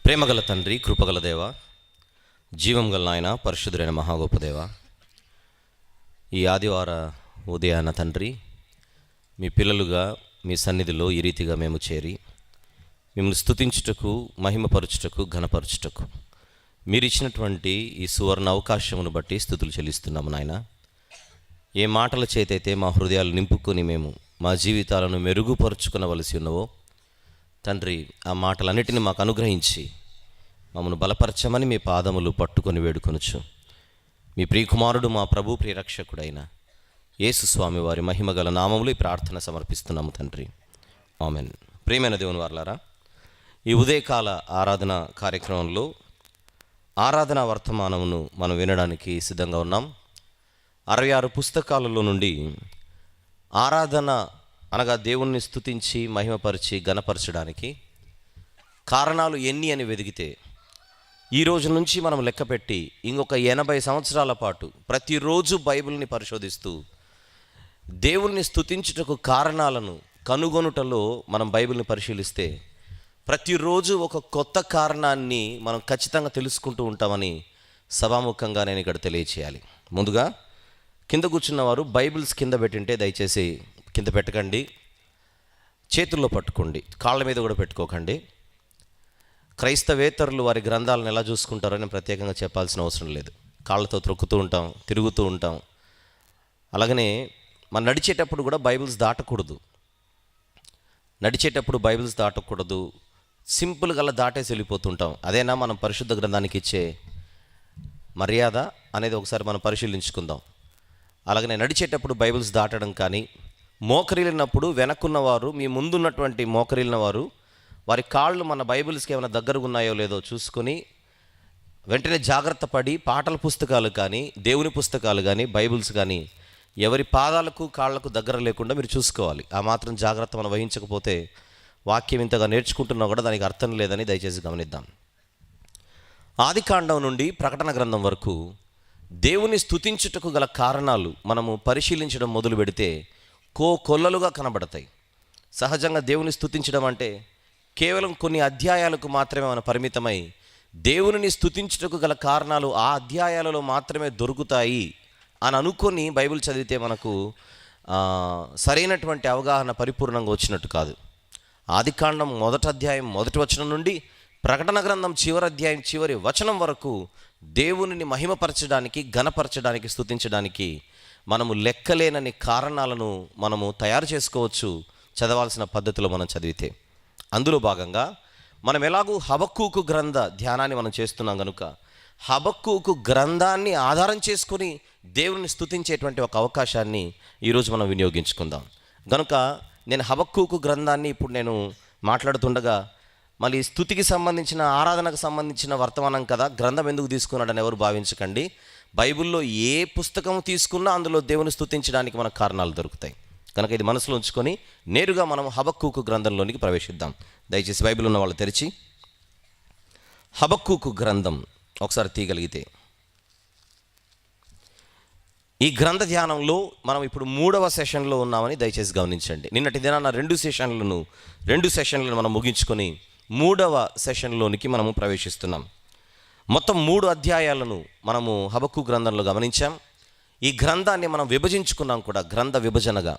ప్రేమగల తండ్రి, కృపగల దేవ, జీవం గల నాయన, పరిశుద్ధుడైన మహాగొప్ప దేవ, ఈ ఆదివార ఉదయాన తండ్రి మీ పిల్లలుగా మీ సన్నిధిలో ఈ రీతిగా మేము చేరి మిమ్మల్ని స్తుతించుటకు, మహిమపరచుటకు, ఘనపరచుటకు మీరు ఇచ్చినటువంటి ఈ సువర్ణ అవకాశమును బట్టి స్తుతులు చెల్లిస్తున్నాము నాయన. ఏ మాటల చేతైతే మా హృదయాలు నింపుకొని మేము మా జీవితాలను మెరుగుపరుచుకునవలసి ఉన్నవో తండ్రి, ఆ మాటలన్నిటిని మాకు అనుగ్రహించి మమ్మల్ని బలపరచమని మీ పాదములు పట్టుకొని వేడుకొనుచు మీ ప్రియకుమారుడు మా ప్రభు ప్రియరక్షకుడైన యేసు స్వామి వారి మహిమగల నామములు ఈ ప్రార్థన సమర్పిస్తున్నాము తండ్రి, ఆమెన్. ప్రియమైన దేవుని వారలారా, ఈ ఉదయకాల ఆరాధన కార్యక్రమంలో ఆరాధన వర్తమానమును మనం వినడానికి సిద్ధంగా ఉన్నాం. 66 పుస్తకాలలో నుండి ఆరాధన అనగా దేవుణ్ణి స్తుతించి మహిమపరిచి ఘనపరచడానికి కారణాలు ఎన్ని అని వెదిగితే ఈ రోజు నుంచి మనం లెక్కపెట్టి ఇంకొక 80 సంవత్సరాల పాటు ప్రతిరోజు బైబిల్ని పరిశోధిస్తూ దేవుణ్ణి స్తుతించుటకు కారణాలను కనుగొనుటలో మనం బైబిల్ని పరిశీలిస్తే ప్రతిరోజు ఒక కొత్త కారణాన్ని మనం ఖచ్చితంగా తెలుసుకుంటూ ఉంటామని సభాముఖంగా నేను ఇక్కడ తెలియచేయాలి. ముందుగా కింద కూర్చున్నవారు బైబిల్స్ కింద పెట్టింటే దయచేసి కింద పెట్టకండి, చేతుల్లో పట్టుకోండి, కాళ్ళ మీద కూడా పెట్టుకోకండి. క్రైస్తవేతరులు వారి గ్రంథాలను ఎలా చూసుకుంటారో నేను ప్రత్యేకంగా చెప్పాల్సిన అవసరం లేదు. కాళ్ళతో త్రొక్కుతూ ఉంటాం, తిరుగుతూ ఉంటాం. అలాగనే మనం నడిచేటప్పుడు కూడా బైబిల్స్ దాటకూడదు. సింపుల్గా అలా దాటేసి వెళ్ళిపోతుంటాం. అదేనా మనం పరిశుద్ధ గ్రంథానికి ఇచ్చే మర్యాద అనేది ఒకసారి మనం పరిశీలించుకుందాం. అలాగనే నడిచేటప్పుడు బైబిల్స్ దాటడం కానీ, మోకరిల్లినప్పుడు వెనక్కున్నవారు మీ ముందున్నటువంటి మోకరిల్లిన వారు వారి కాళ్ళు మన బైబిల్స్కి ఏమైనా దగ్గరగా ఉన్నాయో లేదో చూసుకొని వెంటనే జాగ్రత్త పడి పాటల పుస్తకాలు కానీ, దేవుని పుస్తకాలు కానీ, బైబిల్స్ కానీ ఎవరి పాదాలకు కాళ్లకు దగ్గర లేకుండా మీరు చూసుకోవాలి. ఆ మాత్రం జాగ్రత్త మనం వహించకపోతే వాక్యం ఇంతగా నేర్చుకుంటున్నా కూడా దానికి అర్థం లేదని దయచేసి గమనిద్దాం. ఆదికాండం నుండి ప్రకటన గ్రంథం వరకు దేవుని స్తుతించుటకు గల కారణాలు మనము పరిశీలించడం మొదలు పెడితే కొల్లలుగా కనబడతాయి. సహజంగా దేవుని స్తుతించడం అంటే కేవలం కొన్ని అధ్యాయాలకు మాత్రమే మనం పరిమితమై దేవునిని స్తుతించుటకు గల కారణాలు ఆ అధ్యాయాలలో మాత్రమే దొరుకుతాయి అని అనుకొని బైబిల్ చదివితే మనకు సరైనటువంటి అవగాహన పరిపూర్ణంగా వచ్చినట్టు కాదు. ఆదికాండం 1వ అధ్యాయం 1వ వచనం నుండి ప్రకటన గ్రంథం చివరి అధ్యాయం చివరి వచనం వరకు దేవునిని మహిమపరచడానికి, ఘనపరచడానికి, స్తుతించడానికి మనము లెక్కలేనని కారణాలను మనము తయారు చేసుకోవచ్చు చదవాల్సిన పద్ధతిలో మనం చదివితే. అందులో భాగంగా మనం ఎలాగూ హబక్కూకు గ్రంథ ధ్యానాన్ని మనం చేస్తున్నాం కనుక హబక్కూకు గ్రంథాన్ని ఆధారం చేసుకుని దేవుని స్తుతించేటువంటి ఒక అవకాశాన్ని ఈరోజు మనం వినియోగించుకుందాం. కనుక నేను హబక్కూకు గ్రంథాన్ని ఇప్పుడు నేను మాట్లాడుతుండగా మళ్ళీ స్తుతికి సంబంధించిన, ఆరాధనకు సంబంధించిన వర్తమానం కదా, గ్రంథం ఎందుకు తీసుకున్నాడని ఎవరు భావించకండి. బైబిల్లో ఏ పుస్తకం తీసుకున్నా అందులో దేవుని స్తుతించడానికి మనకు కారణాలు దొరుకుతాయి. కనుక ఇది మనసులో ఉంచుకొని నేరుగా మనం హబక్కూకు గ్రంథంలోనికి ప్రవేశిద్దాం. దయచేసి బైబిల్ ఉన్న వాళ్ళు తెరిచి హబక్కూకు గ్రంథం ఒకసారి తీయగలిగితే, ఈ గ్రంథ ధ్యానంలో మనం ఇప్పుడు 3వ సెషన్లో ఉన్నామని దయచేసి గమనించండి. నిన్నటి దినాన 2 సెషన్లను మనం ముగించుకొని 3వ సెషన్లోనికి మనము ప్రవేశిస్తున్నాం. మొత్తం 3 అధ్యాయాలను మనము హబక్కూకు గ్రంథంలో గమనించాం. ఈ గ్రంథాన్ని మనం విభజించుకున్నాం కూడా, గ్రంథ విభజనగా.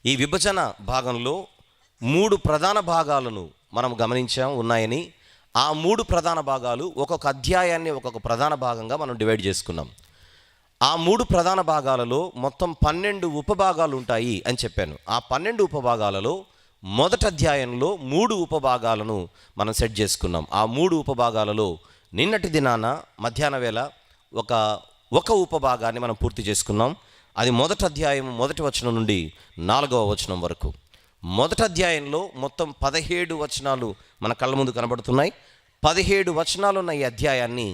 ఈ విభజన భాగంలో 3 ప్రధాన భాగాలను మనం గమనించాం ఉన్నాయని. ఆ 3 ప్రధాన భాగాలు ఒక్కొక్క అధ్యాయాన్ని ఒక్కొక్క ప్రధాన భాగంగా మనం డివైడ్ చేసుకున్నాం. ఆ 3 ప్రధాన భాగాలలో మొత్తం 12 ఉపభాగాలు ఉంటాయి అని చెప్పాను. ఆ 12 ఉపభాగాలలో మొదటి అధ్యాయంలో 3 ఉపభాగాలను మనం సెట్ చేసుకున్నాం. ఆ 3 ఉపభాగాలలో నిన్నటి దినాన మధ్యాహ్న వేళ ఒక ఉపభాగాన్ని మనం పూర్తి చేసుకున్నాం. అది మొదటి అధ్యాయం 1వ వచనం నుండి 4వ వచనం వరకు. మొదటి అధ్యాయంలో మొత్తం 17 వచనాలు మన కళ్ళ ముందు కనబడుతున్నాయి. 17 వచనాలు ఉన్న ఈ అధ్యాయాన్ని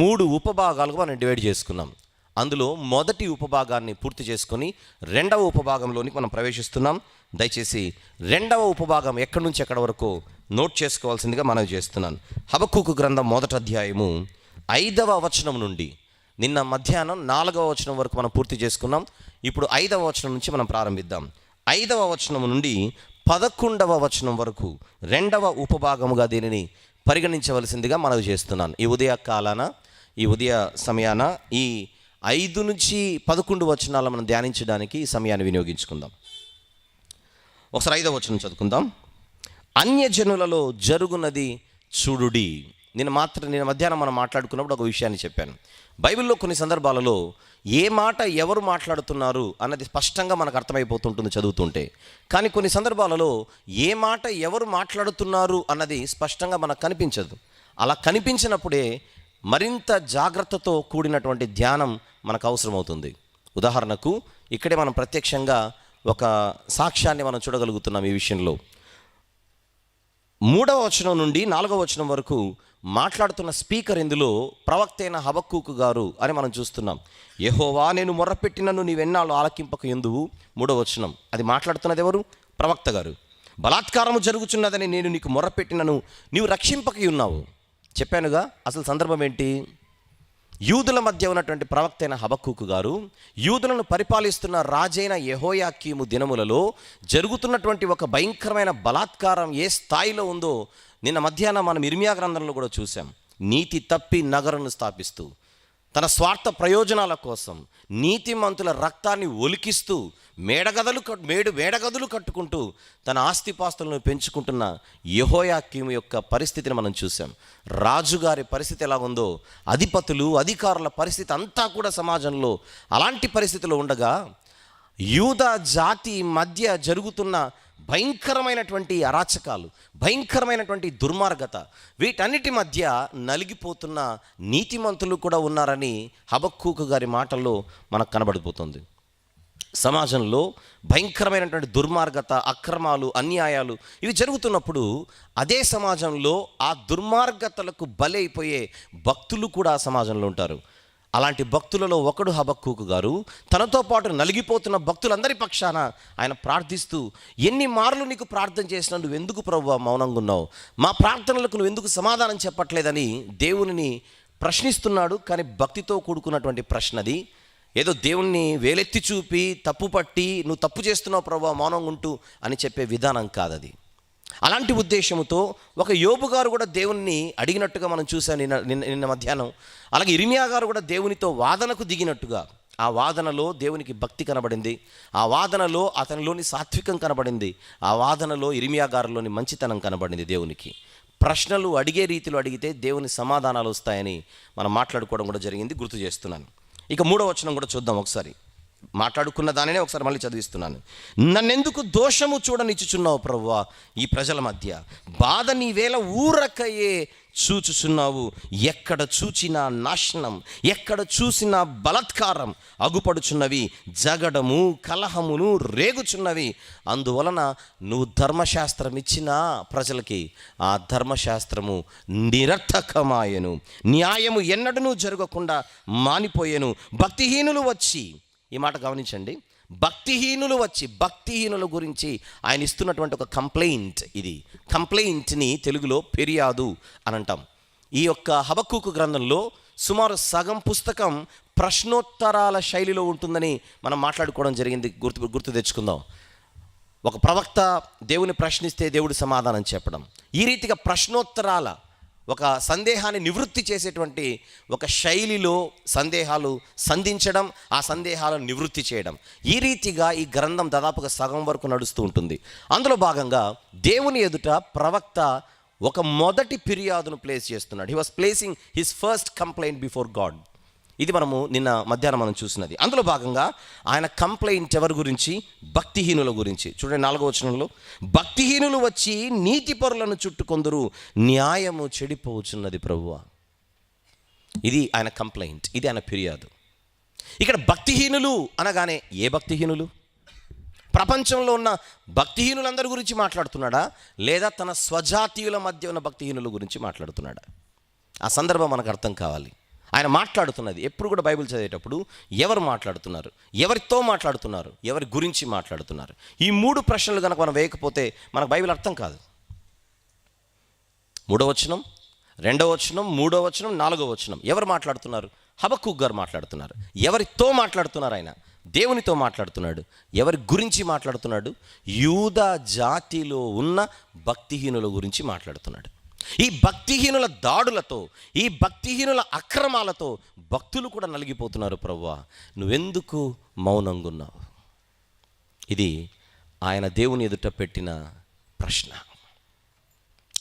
3 ఉపభాగాలుగా మనం డివైడ్ చేసుకున్నాం. అందులో మొదటి ఉపభాగాన్ని పూర్తి చేసుకొని 2వ ఉపభాగంలోనికి మనం ప్రవేశిస్తున్నాం. దయచేసి 2వ ఉపభాగం ఎక్కడి నుంచి ఎక్కడి వరకు నోట్ చేసుకోవాల్సిందిగా మనం చేస్తున్నాను. హబక్కూకు గ్రంథం 1వ అధ్యాయము 5వ వచనం నుండి నిన్న మధ్యాహ్నం 4వ వచనం వరకు మనం పూర్తి చేసుకున్నాం. ఇప్పుడు 5వ వచనం నుంచి మనం ప్రారంభిద్దాం. 5వ వచనం నుండి 11వ వచనం వరకు రెండవ ఉపభాగముగా దీనిని పరిగణించవలసిందిగా మనవి చేస్తున్నాను. ఈ ఉదయ సమయాన ఈ 5 నుంచి 11 వచనాలు మనం ధ్యానించడానికి ఈ సమయాన్ని వినియోగించుకుందాం. ఒకసారి 5వ వచనం చదువుకుందాం. అన్యజనులలో జరుగునది చూడుడి. నేను మధ్యాహ్నం మనం మాట్లాడుకున్నప్పుడు ఒక విషయాన్ని చెప్పాను. బైబిల్లో కొన్ని సందర్భాలలో ఏ మాట ఎవరు మాట్లాడుతున్నారు అన్నది స్పష్టంగా మనకు అర్థమైపోతుంటుంది చదువుతుంటే. కానీ కొన్ని సందర్భాలలో ఏ మాట ఎవరు మాట్లాడుతున్నారు అన్నది స్పష్టంగా మనకు కనిపించదు. అలా కనిపించినప్పుడే మరింత జాగ్రత్తతో కూడినటువంటి ధ్యానం మనకు అవసరమవుతుంది. ఉదాహరణకు ఇక్కడే మనం ప్రత్యక్షంగా ఒక సాక్ష్యాన్ని మనం చూడగలుగుతున్నాం. ఈ విషయంలో 3వ వచనం నుండి 4వ వచనం వరకు మాట్లాడుతున్న స్పీకర్ ఇందులో ప్రవక్త అయిన హబక్కూకు గారు అని మనం చూస్తున్నాం. యెహోవా, నేను మొర్రపెట్టినను నీవెన్నాళ్ళు ఆలకింపక ఎందువు. 3వ వచనం, అది మాట్లాడుతున్నది ఎవరు? ప్రవక్త గారు. బలాత్కారము జరుగుచున్నదని నేను నీకు మొర్రపెట్టినను నీవు రక్షింపక ఉన్నావు. చెప్పానుగా అసలు సందర్భం ఏంటి? యూదుల మధ్య ఉన్నటువంటి ప్రవక్త అయిన హబక్కూకు గారు యూదులను పరిపాలిస్తున్న రాజైన యెహోయాకీము దినములలో జరుగుతున్నటువంటి ఒక భయంకరమైన బలాత్కారం ఏ స్థాయిలో ఉందో నిన్న మధ్యాహ్నం మనం ఇర్మియా గ్రంథంలో కూడా చూసాం. నీతి తప్పి నగరును స్థాపిస్తూ తన స్వార్థ ప్రయోజనాల కోసం నీతిమంతుల రక్తాన్ని ఒలికిస్తూ మేడగదులు కట్టుకుంటూ తన ఆస్తిపాస్తులను పెంచుకుంటున్న యెహోయాకీము యొక్క పరిస్థితిని మనం చూసాం. రాజుగారి పరిస్థితి ఎలా ఉందో, అధిపతులు అధికారుల పరిస్థితి అంతా కూడా సమాజంలో అలాంటి పరిస్థితిలో ఉండగా యూదా జాతి మధ్య జరుగుతున్న భయంకరమైనటువంటి అరాచకాలు, భయంకరమైనటువంటి దుర్మార్గత, వీటన్నిటి మధ్య నలిగిపోతున్న నీతిమంతులు కూడా ఉన్నారని హబక్కూకు గారి మాటల్లో మనకు కనబడిపోతుంది. సమాజంలో భయంకరమైనటువంటి దుర్మార్గత, అక్రమాలు, అన్యాయాలు ఇవి జరుగుతున్నప్పుడు అదే సమాజంలో ఆ దుర్మార్గతలకు బలైపోయే భక్తులు కూడా సమాజంలో ఉంటారు. అలాంటి భక్తులలో ఒకడు హబక్కూకు గారు. తనతో పాటు నలిగిపోతున్న భక్తులందరి పక్షాన ఆయన ప్రార్థిస్తూ, ఎన్ని మార్లు నీకు ప్రార్థన చేసినా నువ్వెందుకు ప్రభువా మౌనంగా ఉన్నావు, మా ప్రార్థనలకు నువ్వెందుకు సమాధానం చెప్పట్లేదని దేవునిని ప్రశ్నిస్తున్నాడు. కానీ భక్తితో కూడుకున్నటువంటి ప్రశ్నది. ఏదో దేవుణ్ణి వేలెత్తి చూపి తప్పు పట్టి నువ్వు తప్పు చేస్తున్నావు ప్రభువా మౌనంగా ఉంటూ అని చెప్పే విధానం కాదది. అలాంటి ఉద్దేశంతో ఒక యోబు గారు కూడా దేవుణ్ణి అడిగినట్టుగా మనం చూసాం నిన్న మధ్యాహ్నం. అలాగే ఇర్మియా గారు కూడా దేవునితో వాదనకు దిగినట్టుగా, ఆ వాదనలో దేవునికి భక్తి కనబడింది, ఆ వాదనలో అతనిలోని సాత్వికం కనబడింది, ఆ వాదనలో ఇర్మియా గారిలోని మంచితనం కనబడింది. దేవునికి ప్రశ్నలు అడిగే రీతిలో అడిగితే దేవుని సమాధానాలు వస్తాయని మనం మాట్లాడుకోవడం కూడా జరిగింది, గుర్తు చేస్తున్నాను. ఇక 3వ వచనం కూడా చూద్దాం. ఒకసారి మాట్లాడుకున్న దానినే ఒకసారి మళ్ళీ చదివిస్తున్నాను. నన్నెందుకు దోషము చూడనిచ్చుచున్నావు ప్రభువా, ఈ ప్రజల మధ్య బాధ నీవేళ ఊరకయే చూచుచున్నావు. ఎక్కడ చూచినా నాశనం, ఎక్కడ చూసినా బలాత్కారం అగుపడుచున్నవి, జగడము కలహమును రేగుచున్నవి. అందువలన నువ్వు ధర్మశాస్త్రం ఇచ్చినా ప్రజలకి ఆ ధర్మశాస్త్రము నిరర్థకమాయెను, న్యాయము ఎన్నడూ జరగకుండా మానిపోయెను. భక్తిహీనులు వచ్చి, ఈ మాట గమనించండి, భక్తిహీనులు వచ్చి, భక్తిహీనుల గురించి ఆయన ఇస్తున్నటువంటి ఒక కంప్లైంట్. ఇది కంప్లైంట్ని తెలుగులో ఫిర్యాదు అని అంటాం. ఈ యొక్క హబక్కూకు గ్రంథంలో సుమారు సగం పుస్తకం ప్రశ్నోత్తరాల శైలిలో ఉంటుందని మనం మాట్లాడుకోవడం జరిగింది. గుర్తు తెచ్చుకుందాం. ఒక ప్రవక్త దేవుని ప్రశ్నిస్తే దేవుడు సమాధానం చెప్పడం, ఈ రీతిగా ప్రశ్నోత్తరాల ఒక సందేహాన్ని నివృత్తి చేసేటువంటి ఒక శైలిలో సందేహాలు సంధించడం, ఆ సందేహాలను నివృత్తి చేయడం, ఈ రీతిగా ఈ గ్రంథం దాదాపుగా సగం వరకు నడుస్తూ ఉంటుంది. అందులో భాగంగా దేవుని ఎదుట ప్రవక్త ఒక మొదటి ఫిర్యాదును ప్లేస్ చేస్తున్నాడు. He was placing his first complaint before God. ఇది మనము నిన్న మధ్యాహ్నం మనం చూసినది. అందులో భాగంగా ఆయన కంప్లైంట్ ఎవరి గురించి? భక్తిహీనుల గురించి. చూడండి 4వ వచనంలో, భక్తిహీనులు వచ్చి నీతిపరులను చుట్టుకొందురు, న్యాయము చెడిపోవచ్చున్నది ప్రభువా. ఇది ఆయన కంప్లైంట్, ఇది ఆయన ఫిర్యాదు. ఇక్కడ భక్తిహీనులు అనగానే ఏ భక్తిహీనులు? ప్రపంచంలో ఉన్న భక్తిహీనులందరి గురించి మాట్లాడుతున్నాడా, లేదా తన స్వజాతీయుల మధ్య ఉన్న భక్తిహీనుల గురించి మాట్లాడుతున్నాడా? ఆ సందర్భం మనకు అర్థం కావాలి. ఆయన మాట్లాడుతున్నది ఎప్పుడు కూడా బైబిల్ చదివేటప్పుడు ఎవరు మాట్లాడుతున్నారు, ఎవరితో మాట్లాడుతున్నారు, ఎవరి గురించి మాట్లాడుతున్నారు, ఈ 3 ప్రశ్నలు కనుక మనం వేయకపోతే మనకు బైబిల్ అర్థం కాదు. 3వ వచనం, 2వ వచనం, 3వ వచనం, 4వ వచనం ఎవరు మాట్లాడుతున్నారు? హబక్కూకు గారు మాట్లాడుతున్నారు. ఎవరితో మాట్లాడుతున్నారు? ఆయన దేవునితో మాట్లాడుతున్నాడు. ఎవరి గురించి మాట్లాడుతున్నాడు? యూదా జాతిలో ఉన్న భక్తిహీనుల గురించి మాట్లాడుతున్నాడు. ఈ భక్తిహీనుల దాడులతో, ఈ భక్తిహీనుల అక్రమాలతో భక్తులు కూడా నలిగిపోతున్నారు. ప్రభువా, నువ్వెందుకు మౌనంగా ఉన్నావు? ఇది ఆయన దేవుని ఎదుట పెట్టిన ప్రశ్న.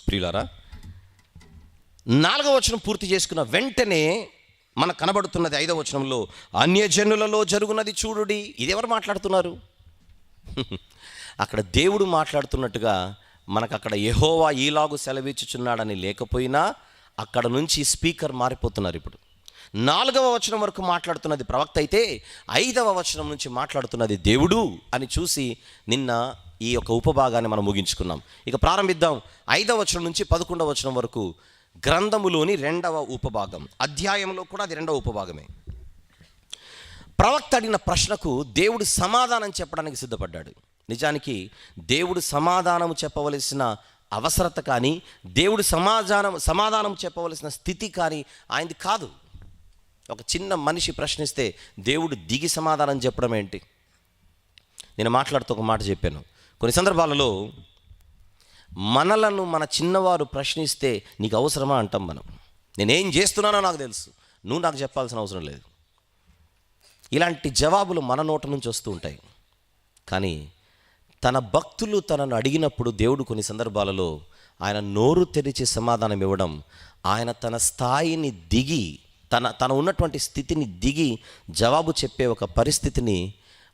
ప్రియులారా, 4వ వచనం పూర్తి చేసుకున్న వెంటనే మనకు కనబడుతున్నది 5వ వచనంలో, అన్యజనులలో జరుగునది చూడుడి. ఇది ఎవరు మాట్లాడుతున్నారు? అక్కడ దేవుడు మాట్లాడుతున్నట్టుగా మనకు అక్కడ యెహోవా ఈలాగు సెలవిచ్చుచున్నాడని లేకపోయినా అక్కడ నుంచి స్పీకర్ మారిపోతున్నారు. ఇప్పుడు 4వ వచనం వరకు మాట్లాడుతున్నది ప్రవక్త అయితే 5వ వచనం నుంచి మాట్లాడుతున్నది దేవుడు అని చూసి నిన్న ఈ యొక్క ఉపభాగాన్ని మనం ముగించుకున్నాం. ఇక ప్రారంభిద్దాం. 5వ వచనం నుంచి 11వ వచనం వరకు గ్రంథములోని 2వ ఉపభాగం. అధ్యాయంలో కూడా అది 2వ ఉపభాగమే. ప్రవక్త అడిగిన ప్రశ్నకు దేవుడు సమాధానం చెప్పడానికి సిద్ధపడ్డాడు. నిజానికి దేవుడు సమాధానం చెప్పవలసిన అవసరత కానీ, దేవుడు సమాధానం చెప్పవలసిన స్థితి కానీ ఆయనది కాదు. ఒక చిన్న మనిషి ప్రశ్నిస్తే దేవుడు దిగి సమాధానం చెప్పడం ఏంటి? నేను మాట్లాడుతూ ఒక మాట చెప్పాను. కొన్ని సందర్భాలలో మనలను మన చిన్నవారు ప్రశ్నిస్తే నీకు అవసరమా అంటాం మనం. నేనేం చేస్తున్నానో నాకు తెలుసు, నువ్వు నాకు చెప్పాల్సిన అవసరం లేదు. ఇలాంటి జవాబులు మన నోట నుంచి వస్తూ ఉంటాయి. కానీ తన భక్తులు తనను అడిగినప్పుడు దేవుడు కొన్ని సందర్భాలలో ఆయన నోరు తెరిచి సమాధానం ఇవ్వడం, ఆయన తన స్థాయిని దిగి తన ఉన్నటువంటి స్థితిని దిగి జవాబు చెప్పే ఒక పరిస్థితిని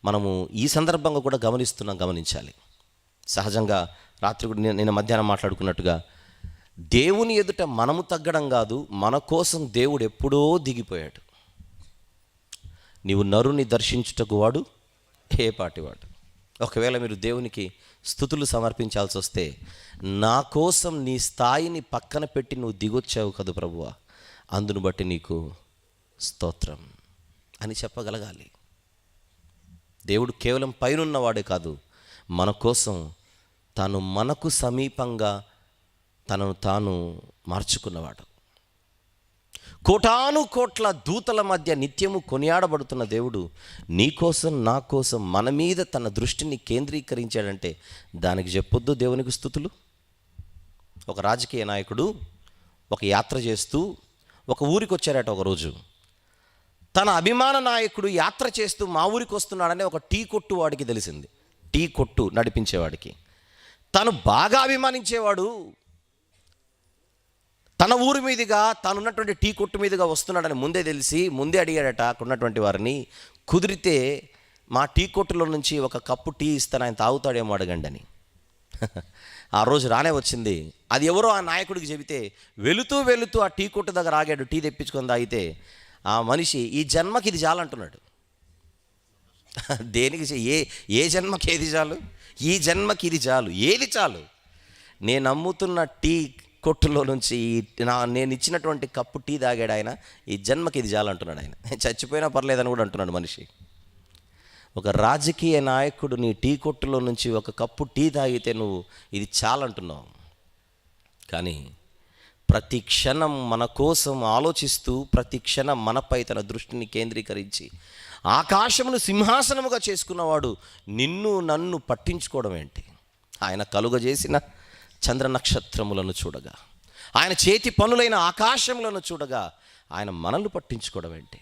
మనము ఈ సందర్భంగా కూడా గమనించాలి. సహజంగా రాత్రి కూడా నిన్న మధ్యాహ్నం మాట్లాడుకున్నట్టుగా దేవుని ఎదుట మనము తగ్గడం కాదు, మన కోసం దేవుడు ఎప్పుడో దిగిపోయాడు. నీవు నరుని దర్శించుటకు వాడు ఏ పాటివాడు. ఒకవేళ మీరు దేవునికి స్తుతులు సమర్పించాల్సి వస్తే, నా కోసం నీ స్థాయిని పక్కన పెట్టి నువ్వు దిగొచ్చావు కదా ప్రభువా, అందును బట్టి నీకు స్తోత్రం అని చెప్పగలగాలి. దేవుడు కేవలం పైనున్నవాడే కాదు, మన కోసం తాను మనకు సమీపంగా తనను తాను మార్చుకున్నవాడు. కోటాను కోట్ల దూతల మధ్య నిత్యము కొనియాడబడుతున్న దేవుడు నీ కోసం నా కోసం మన మీద తన దృష్టిని కేంద్రీకరించాడంటే దానికి చెప్పొద్దు దేవునికి స్తుతులు. ఒక రాజకీయ నాయకుడు ఒక యాత్ర చేస్తూ ఒక ఊరికి వచ్చారట. ఒకరోజు తన అభిమాన నాయకుడు యాత్ర చేస్తూ మా ఊరికి వస్తున్నాడని ఒక టీ కొట్టు వాడికి తెలిసింది. టీ కొట్టు నడిపించేవాడికి తను బాగా అభిమానించేవాడు తన ఊరి మీదుగా తానున్నటువంటి టీ కొట్టు మీదుగా వస్తున్నాడని ముందే తెలిసి ముందే అడిగాడట అక్కడ ఉన్నటువంటి వారిని, కుదిరితే మా టీ కొట్టులో నుంచి ఒక కప్పు టీ ఇస్తాను, ఆయన తాగుతాడేమో అడగండి అని. ఆ రోజు రానే వచ్చింది. అది ఎవరో ఆ నాయకుడికి చెబితే వెళుతూ ఆ టీ కొట్టు దగ్గర ఆగాడు. టీ తెప్పించుకొని తాగితే ఆ మనిషి ఈ జన్మకి ఇది చాలంటున్నాడు. దేనికి? ఏ జన్మకి ఏది చాలు? ఈ జన్మకి ఇది చాలు. ఏది చాలు? నేను అమ్ముతున్న టీ కొట్టులో నుంచి నేను ఇచ్చినటువంటి కప్పు టీ తాగాడు ఆయన, ఈ జన్మకి ఇది చాలు అంటున్నాడు ఆయన. చచ్చిపోయినా పర్లేదని కూడా అంటున్నాడు మనిషి. ఒక రాజకీయ నాయకుడు నీ టీ కొట్టులో నుంచి ఒక కప్పు టీ తాగితే నువ్వు ఇది చాలంటున్నావు. కానీ ప్రతి క్షణం మన కోసం ఆలోచిస్తూ ప్రతి క్షణం మనపై తన దృష్టిని కేంద్రీకరించి ఆకాశమును సింహాసనముగా చేసుకున్నవాడు నిన్ను నన్ను పట్టించుకోవడం ఏంటి? ఆయన కలుగజేసిన చంద్ర నక్షత్రములను చూడగా, ఆయన చేతి పనులైన ఆకాశములను చూడగా ఆయన మనల్ని పట్టించుకోవడం ఏంటి?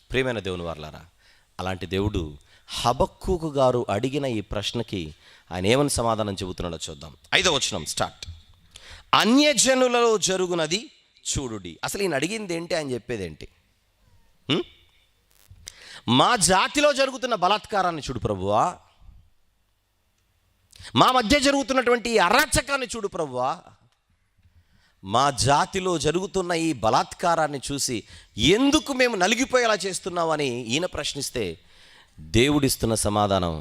ప్రియమైన దేవుని వారలారా, అలాంటి దేవుడు హబక్కూకు గారు అడిగిన ఈ ప్రశ్నకి ఆయన ఏమని సమాధానం చెబుతున్నాడో చూద్దాం. 5వ వచనం స్టార్ట్. అన్యజనులలో జరుగునది చూడుడి. అసలు ఈయన అడిగింది ఏంటి, ఆయన చెప్పేది ఏంటి? మా జాతిలో జరుగుతున్న బలాత్కారాన్ని చూడు ప్రభువా, మా మధ్య జరుగుతున్నటువంటి ఈ అరాచకాన్ని చూడు ప్రభువా, మా జాతిలో జరుగుతున్న ఈ బలాత్కారాన్ని చూసి ఎందుకు మేము నలిగిపోయేలా చేస్తున్నామని ఈయన ప్రశ్నిస్తే దేవుడిస్తున్న సమాధానం,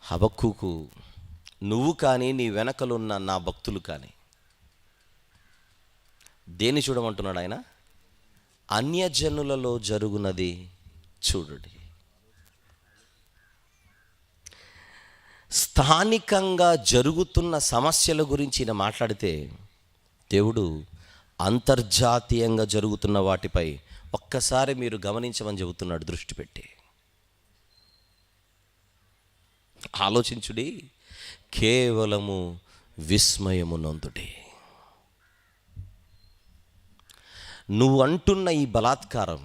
హబక్కూకు, నువ్వు కానీ నీ వెనకలున్న నా భక్తులు కానీ దేన్ని చూడమంటున్నాడు ఆయన? అన్యజనులలో జరుగునది చూడుడి. స్థానికంగా జరుగుతున్న సమస్యల గురించి ఈయన మాట్లాడితే దేవుడు అంతర్జాతీయంగా జరుగుతున్న వాటిపై ఒక్కసారి మీరు గమనించమని చెబుతున్నాడు దృష్టి పెట్టి. ఆలోచించుడి. కేవలము విస్మయము నొందుడి. నువ్వు అంటున్న ఈ బలాత్కారం,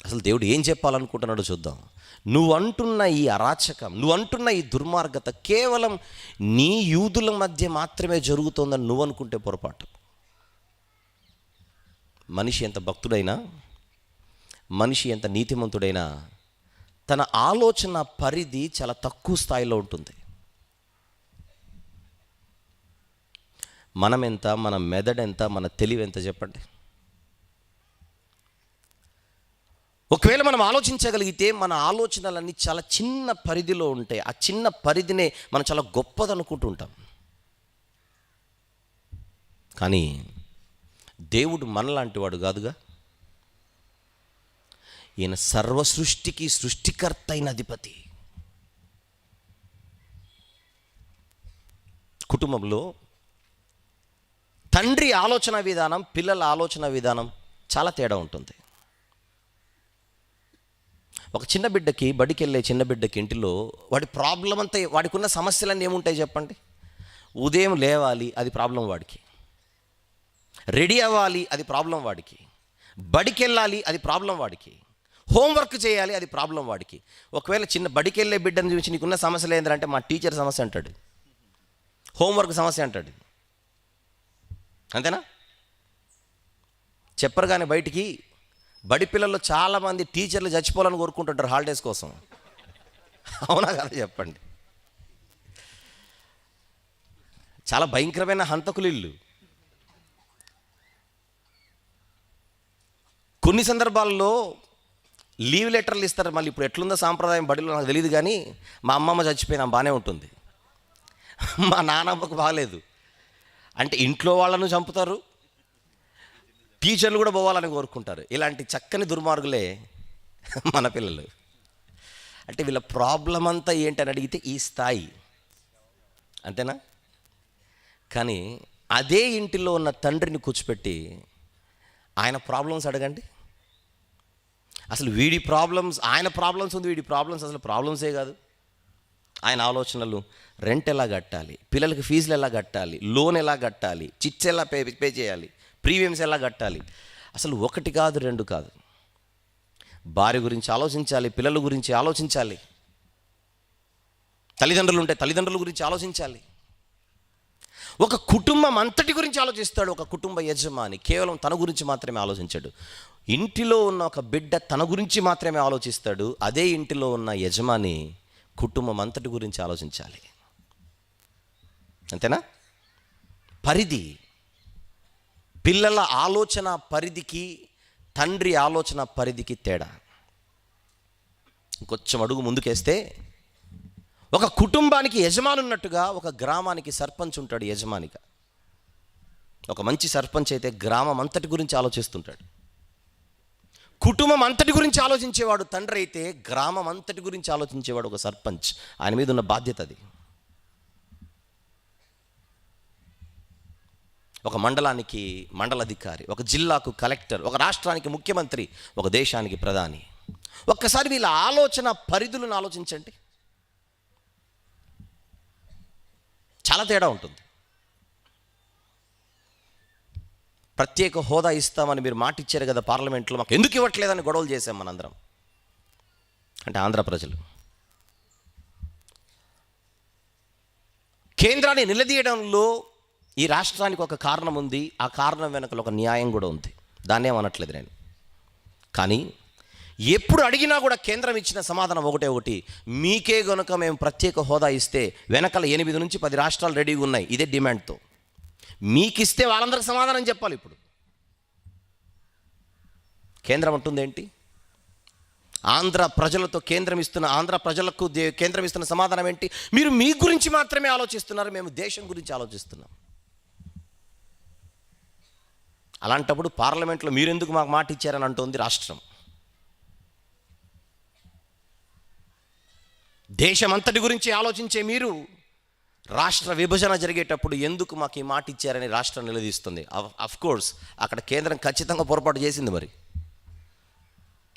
అసలు దేవుడు ఏం చెప్పాలనుకుంటున్నాడో చూద్దాం. నువ్వు అంటున్న ఈ అరాచకం, నువ్వు అంటున్న ఈ దుర్మార్గత కేవలం నీ యూదుల మధ్య మాత్రమే జరుగుతోందని నువ్వు అనుకుంటే పొరపాటు. మనిషి ఎంత భక్తుడైనా, మనిషి ఎంత నీతిమంతుడైనా తన ఆలోచన పరిధి చాలా తక్కువ స్థాయిలో ఉంటుంది. మనమెంత, మన మెదడెంత, మన తెలివెంత చెప్పండి. ఒకవేళ మనం ఆలోచించగలిగితే మన ఆలోచనలన్నీ చాలా చిన్న పరిధిలో ఉంటాయి. ఆ చిన్న పరిధినే మనం చాలా గొప్పదనుకుంటూ ఉంటాం. కానీ దేవుడు మనలాంటి వాడు కాదుగా. ఈయన సర్వ సృష్టికి సృష్టికర్త అయిన అధిపతి. కుటుంబంలో తండ్రి ఆలోచన విధానం, పిల్లల ఆలోచన విధానం చాలా తేడా ఉంటుంది. ఒక చిన్న బిడ్డకి, బడికి వెళ్ళే చిన్న బిడ్డకి ఇంటిలో వాడి ప్రాబ్లం అంతా, వాడికి ఉన్న సమస్యలన్నీ ఏముంటాయి చెప్పండి. ఉదయం లేవాలి, అది ప్రాబ్లం వాడికి. రెడీ అవ్వాలి, అది ప్రాబ్లం వాడికి. బడికి వెళ్ళాలి, అది ప్రాబ్లం వాడికి. హోంవర్క్ చేయాలి, అది ప్రాబ్లం వాడికి. ఒకవేళ చిన్న బడికి వెళ్ళే బిడ్డను చూసి నీకున్న సమస్యలు ఏంటంటే మా టీచర్ సమస్య అంటాడు, హోంవర్క్ సమస్య అంటాడు. అంతేనా? చెప్పరు కానీ బయటికి బడి పిల్లల్లో చాలామంది టీచర్లు చచ్చిపోవాలని కోరుకుంటుంటారు హాలిడేస్ కోసం. అవునా కదా చెప్పండి? చాలా భయంకరమైన హంతకులు ఇల్లు. కొన్ని సందర్భాల్లో లీవ్ లెటర్లు ఇస్తారు. మళ్ళీ ఇప్పుడు ఎట్లుందో సాంప్రదాయం బడిలో నాకు తెలియదు, కానీ మా అమ్మమ్మ చచ్చిపోయినా బాగానే ఉంటుంది, మా నాన్నమ్మకు బాగలేదు అంటే ఇంట్లో వాళ్ళను చంపుతారు, టీచర్లు కూడా పోవాలని కోరుకుంటారు. ఇలాంటి చక్కని దుర్మార్గులే మన పిల్లలు. అంటే వీళ్ళ ప్రాబ్లం అంతా ఏంటని అడిగితే ఈ స్థాయి, అంతేనా? కానీ అదే ఇంటిలో ఉన్న తండ్రిని కూర్చోపెట్టి ఆయన ప్రాబ్లమ్స్ అడగండి. అసలు వీడి ప్రాబ్లమ్స్, ఆయన ప్రాబ్లమ్స్ ఉంది, వీడి ప్రాబ్లమ్స్ అసలు ప్రాబ్లమ్సే కాదు. ఆయన ఆలోచనలు రెంట్ ఎలా కట్టాలి, పిల్లలకి ఫీజులు ఎలా కట్టాలి, లోన్ ఎలా కట్టాలి, చిట్స్ ఎలా పే చేయాలి, ప్రీమియమ్స్ ఎలా కట్టాలి, అసలు ఒకటి కాదు రెండు కాదు. భార్య గురించి ఆలోచించాలి, పిల్లల గురించి ఆలోచించాలి, తల్లిదండ్రులు ఉంటే తల్లిదండ్రుల గురించి ఆలోచించాలి. ఒక కుటుంబం అంతటి గురించి ఆలోచిస్తాడు ఒక కుటుంబ యజమాని. కేవలం తన గురించి మాత్రమే ఆలోచించాడు. ఇంటిలో ఉన్న ఒక బిడ్డ తన గురించి మాత్రమే ఆలోచిస్తాడు. అదే ఇంటిలో ఉన్న యజమాని కుటుంబం అంతటి గురించి ఆలోచించాలి. అంతేనా? పరిధి, పిల్లల ఆలోచన పరిధికి తండ్రి ఆలోచన పరిధికి తేడా. ఇంకొంచెం అడుగు ముందుకేస్తే, ఒక కుటుంబానికి యజమాని ఉన్నట్టుగా ఒక గ్రామానికి సర్పంచ్ ఉంటాడు యజమానిగా. ఒక మంచి సర్పంచ్ అయితే గ్రామం అంతటి గురించి ఆలోచిస్తుంటాడు. కుటుంబం అంతటి గురించి ఆలోచించేవాడు తండ్రి అయితే, గ్రామం అంతటి గురించి ఆలోచించేవాడు ఒక సర్పంచ్. ఆయన మీద ఉన్న బాధ్యత అది. ఒక మండలానికి మండలాధికారి, ఒక జిల్లాకు కలెక్టర్, ఒక రాష్ట్రానికి ముఖ్యమంత్రి, ఒక దేశానికి ప్రధాని. ఒక్కసారి వీళ్ళ ఆలోచన పరిధులను ఆలోచించండి, చాలా తేడా ఉంటుంది. ప్రత్యేక హోదా ఇస్తామని మీరు మాట ఇచ్చారు కదా పార్లమెంట్లో, మాకు ఎందుకు ఇవ్వట్లేదని గొడవలు చేశాం మనందరం. అంటే ఆంధ్ర ప్రజలు కేంద్రాన్ని నిలదీయడంలో ఈ రాష్ట్రానికి ఒక కారణం ఉంది. ఆ కారణం వెనకలో ఒక న్యాయం కూడా ఉంది. దాన్ని ఏమనట్లేదు నేను. కానీ ఎప్పుడు అడిగినా కూడా కేంద్రం ఇచ్చిన సమాధానం ఒకటి, మీకే గనుక మేము ప్రత్యేక హోదా ఇస్తే వెనకాల 8 నుంచి 10 రాష్ట్రాలు రెడీగా ఉన్నాయి ఇదే డిమాండ్తో. మీకు ఇస్తే వాళ్ళందరికీ సమాధానం చెప్పాలి. ఇప్పుడు కేంద్రం అంటుంది ఏంటి? ఆంధ్ర ప్రజలతో ఆంధ్ర ప్రజలకు కేంద్రం ఇస్తున్న సమాధానం ఏంటి? మీరు మీ గురించి మాత్రమే ఆలోచిస్తున్నారు, మేము దేశం గురించి ఆలోచిస్తున్నాం. అలాంటప్పుడు పార్లమెంట్లో మీరెందుకు మాకు మాట ఇచ్చారని అంటుంది రాష్ట్రం. దేశం అంతటి గురించి ఆలోచించే మీరు రాష్ట్ర విభజన జరిగేటప్పుడు ఎందుకు మాకు ఈ మాట ఇచ్చారని రాష్ట్రం నిలదీస్తుంది. అఫ్కోర్స్ అక్కడ కేంద్రం ఖచ్చితంగా పొరపాటు చేసింది. మరి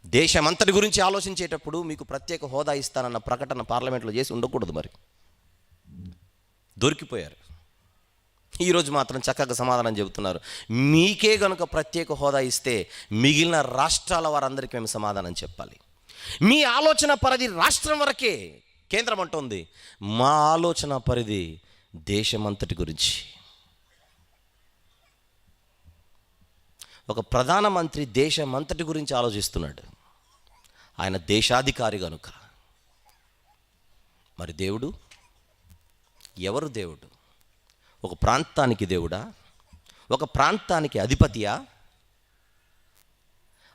దేశం అంతటి గురించి ఆలోచించేటప్పుడు మీకు ప్రత్యేక హోదా ఇస్తానన్న ప్రకటన పార్లమెంట్లో చేసి ఉండకూడదు. మరి దొరికిపోయారు. ఈరోజు మాత్రం చక్కగా సమాధానం చెబుతున్నారు. మీకే గనుక ప్రత్యేక హోదా ఇస్తే మిగిలిన రాష్ట్రాల వారందరికీ మేము సమాధానం చెప్పాలి. మీ ఆలోచన పరిధి రాష్ట్రం వరకే. కేంద్రం అంటోంది మా ఆలోచన పరిధి దేశమంతటి గురించి. ఒక ప్రధానమంత్రి దేశమంతటి గురించి ఆలోచిస్తున్నాడు. ఆయన దేశాధికారి కనుక. మరి దేవుడు ఎవరు? దేవుడు ఒక ప్రాంతానికి దేవుడా? ఒక ప్రాంతానికి అధిపతియా?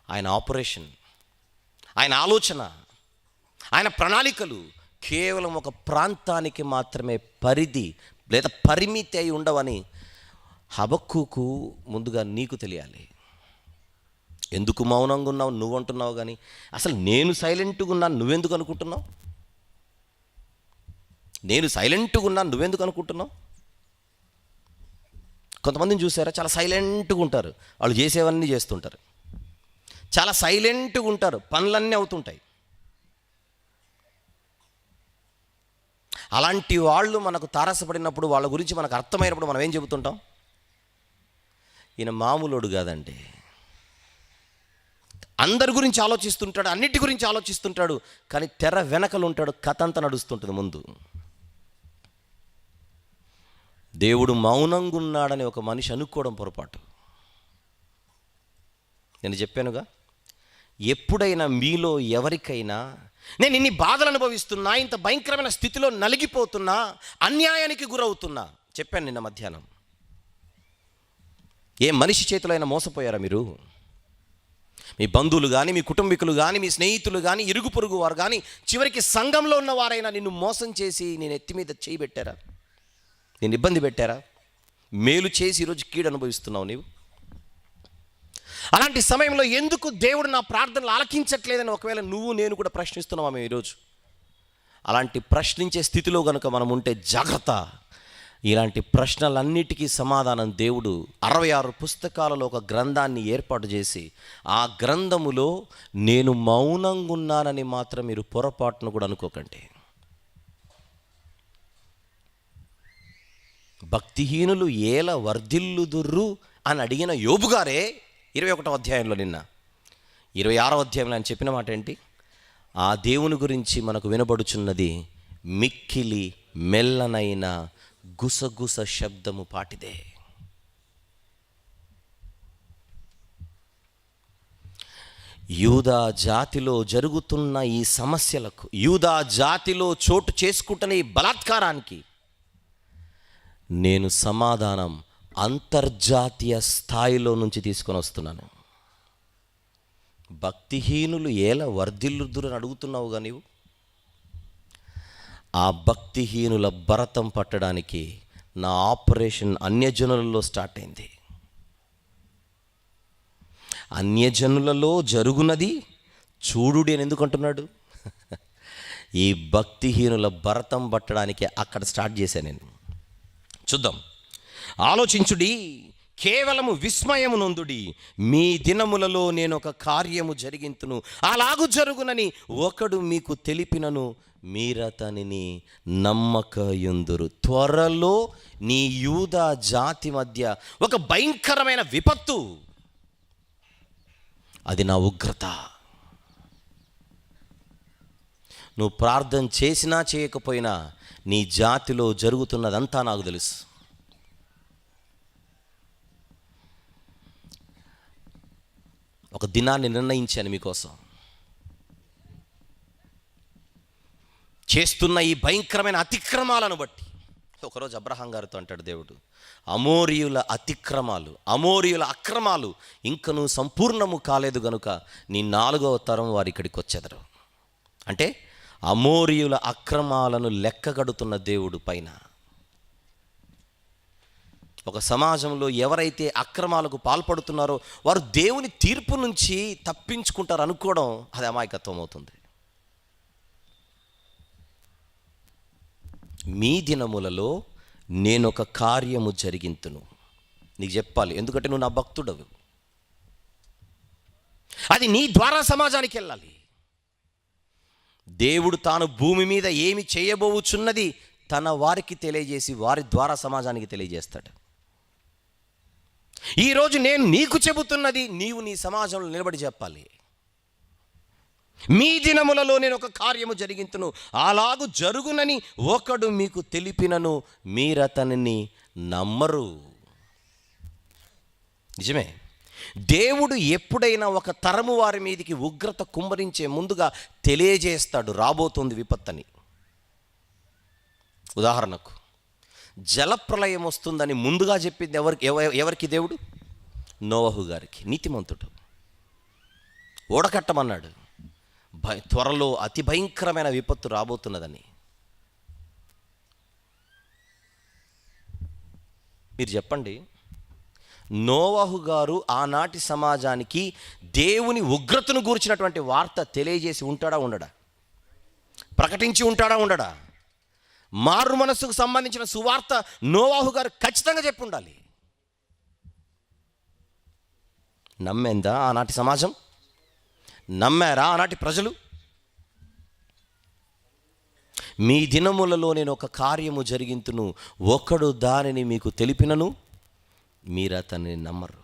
ఆయన ఆపరేషన్, ఆయన ఆలోచన, ఆయన ప్రణాళికలు కేవలం ఒక ప్రాంతానికి మాత్రమే పరిధి లేదా పరిమితి అయి ఉండవని హబక్కూకు ముందుగా నీకు తెలియాలి. ఎందుకు మౌనంగా ఉన్నావు నువ్వు అంటున్నావు, కానీ అసలు నేను సైలెంట్గా ఉన్నాను నువ్వెందుకు అనుకుంటున్నావు? నేను సైలెంట్గా ఉన్నాను నువ్వెందుకు అనుకుంటున్నావు? కొంతమందిని చూసారా, చాలా సైలెంట్గా ఉంటారు, వాళ్ళు చేసేవన్నీ చేస్తుంటారు. చాలా సైలెంట్గా ఉంటారు, పనులన్నీ అవుతుంటాయి. అలాంటి వాళ్ళు మనకు తారసపడినప్పుడు, వాళ్ళ గురించి మనకు అర్థమైనప్పుడు మనం ఏం చెబుతుంటాం? ఈయన మామూలుడు కాదండి, అందరి గురించి ఆలోచిస్తుంటాడు, అన్నిటి గురించి ఆలోచిస్తుంటాడు, కానీ తెర వెనకలు ఉంటాడు, కథ అంతా నడుస్తుంటుంది ముందు. దేవుడు మౌనంగా ఉన్నాడని ఒక మనిషి అనుకోవడం పొరపాటు. నేను చెప్పానుగా, ఎప్పుడైనా మీలో ఎవరికైనా నేను ఇన్ని బాధలు అనుభవిస్తున్నా, ఇంత భయంకరమైన స్థితిలో నలిగిపోతున్నా, అన్యాయానికి గురవుతున్నా, చెప్పాను నిన్న మధ్యాహ్నం. ఏ మనిషి చేతిలో అయినా మోసపోయారా మీరు? మీ బంధువులు కానీ, మీ కుటుంబీకులు కానీ, మీ స్నేహితులు కానీ, ఇరుగు పొరుగు వారు కానీ, చివరికి సంఘంలో ఉన్న వారైనా నిన్ను మోసం చేసి నేను ఎత్తి మీద చేయి పెట్టారా? నేను ఇబ్బంది పెట్టారా? మేలు చేసి ఈరోజు కీడు అనుభవిస్తున్నావు నీవు. అలాంటి సమయంలో ఎందుకు దేవుడు నా ప్రార్థనలు ఆలకించట్లేదని ఒకవేళ నువ్వు నేను కూడా ప్రశ్నిస్తున్నావా మేము ఈరోజు? అలాంటి ప్రశ్నించే స్థితిలో కనుక మనం ఉంటే జాగ్రత్త. ఇలాంటి ప్రశ్నలన్నిటికీ సమాధానం దేవుడు 66 పుస్తకాలలో ఒక గ్రంథాన్ని ఏర్పాటు చేసి, ఆ గ్రంథములో నేను మౌనంగా ఉన్నానని మాత్రం మీరు పొరపాటును కూడా అనుకోకండి. భక్తిహీనులు ఏల వర్ధిల్లుదుర్రు అని అడిగిన యోబు గారే 21వ అధ్యాయంలో, నిన్న 26వ అధ్యాయంలో ఆయన చెప్పిన మాట ఏంటి? ఆ దేవుని గురించి మనకు వినబడుచున్నది మిక్కిలి మెల్లనైన గుసగుస శబ్దము పాటిదే. యూదా జాతిలో జరుగుతున్న ఈ సమస్యలకు, యూదా జాతిలో చోటు చేసుకుంటున్న ఈ బలాత్కారానికి నేను సమాధానం అంతర్జాతీయ స్థాయిలో నుంచి తీసుకొని వస్తున్నాను. భక్తిహీనులు ఏల వర్ధిల్లుదురు అని అడుగుతున్నావుగా నీవు. ఆ భక్తిహీనుల భరతం పట్టడానికి నా ఆపరేషన్ అన్యజనులలో స్టార్ట్ అయింది. అన్యజనులలో జరుగునది చూడుడి అని ఎందుకు అంటున్నాడు? ఈ భక్తిహీనుల భరతం పట్టడానికి అక్కడ స్టార్ట్ చేశాను నేను. చూద్దాం. ఆలోచించుడి, కేవలము విస్మయము నొందుడి, మీ దినములలో నేను ఒక కార్యము జరిగింతును, అలాగు జరుగునని ఒకడు మీకు తెలిపినను మీరతనిని నమ్మకయుందురు. త్వరలో నీ యూదా జాతి మధ్య ఒక భయంకరమైన విపత్తు, అది నా ఉగ్రత. నువ్వు ప్రార్థన చేసినా చేయకపోయినా నీ జాతిలో జరుగుతున్నదంతా నాకు తెలుసు. ఒక దినాన్ని నిర్ణయించాను మీకోసం. చేస్తున్న ఈ భయంకరమైన అతిక్రమాలను బట్టి ఒకరోజు అబ్రహాం గారితో అంటాడు దేవుడు, అమోరీయుల అతిక్రమాలు, అమోరీయుల అక్రమాలు ఇంకను సంపూర్ణము కాలేదు గనుక నీ 4వ తరం వారి ఇక్కడికి వచ్చేదరు. అంటే అమోరీయుల అక్రమాలను లెక్కగడుతున్న దేవుడు పైన. ఒక సమాజంలో ఎవరైతే అక్రమాలకు పాల్పడుతున్నారో వారు దేవుని తీర్పు నుంచి తప్పించుకుంటారు అనుకోవడం అది అమాయకత్వం అవుతుంది. మీ దినములలో నేను ఒక కార్యము జరిగింతును. నీకు చెప్పాలి, ఎందుకంటే నువ్వు నా భక్తుడవు. అది నీ ద్వారా సమాజానికి వెళ్ళాలి. దేవుడు తాను భూమి మీద ఏమి చేయబోచున్నది తన వారికి తెలియజేసి వారి ద్వారా సమాజానికి తెలియజేస్తాడు. ఈరోజు నేను నీకు చెబుతున్నది నీవు నీ సమాజంలో నిలబడి చెప్పాలి. మీ దినములలో నేను ఒక కార్యము జరిగింతును, అలాగు జరుగునని ఒకడు మీకు తెలిపినను మీరతనిని నమ్మరు. నిజమే, దేవుడు ఎప్పుడైనా ఒక తరము వారి మీదికి ఉగ్రత కుమ్మరించే ముందుగా తెలియజేస్తాడు రాబోతుంది విపత్తని. ఉదాహరణకు జలప్రలయం వస్తుందని ముందుగా చెప్పింది ఎవరికి? దేవుడు నోవహు గారికి, నీతిమంతుడు. ఓడకట్టమన్నాడు, త్వరలో అతి భయంకరమైన విపత్తు రాబోతున్నదని. మీరు చెప్పండి, నోవహు గారు ఆనాటి సమాజానికి దేవుని ఉగ్రతను గూర్చినటువంటి వార్త తెలియజేసి ఉంటాడా ఉండడా? ప్రకటించి ఉంటాడా ఉండడా? మారు మనస్సుకు సంబంధించిన సువార్త నోవహు గారు ఖచ్చితంగా చెప్పి ఉండాలి. నమ్మిందా ఆనాటి సమాజం? నమ్మారా ఆనాటి ప్రజలు? మీ దినములలో నేను ఒక కార్యము జరిగింతును, ఒకడు దానిని మీకు తెలిపినను మీరు అతన్ని నమ్మరు.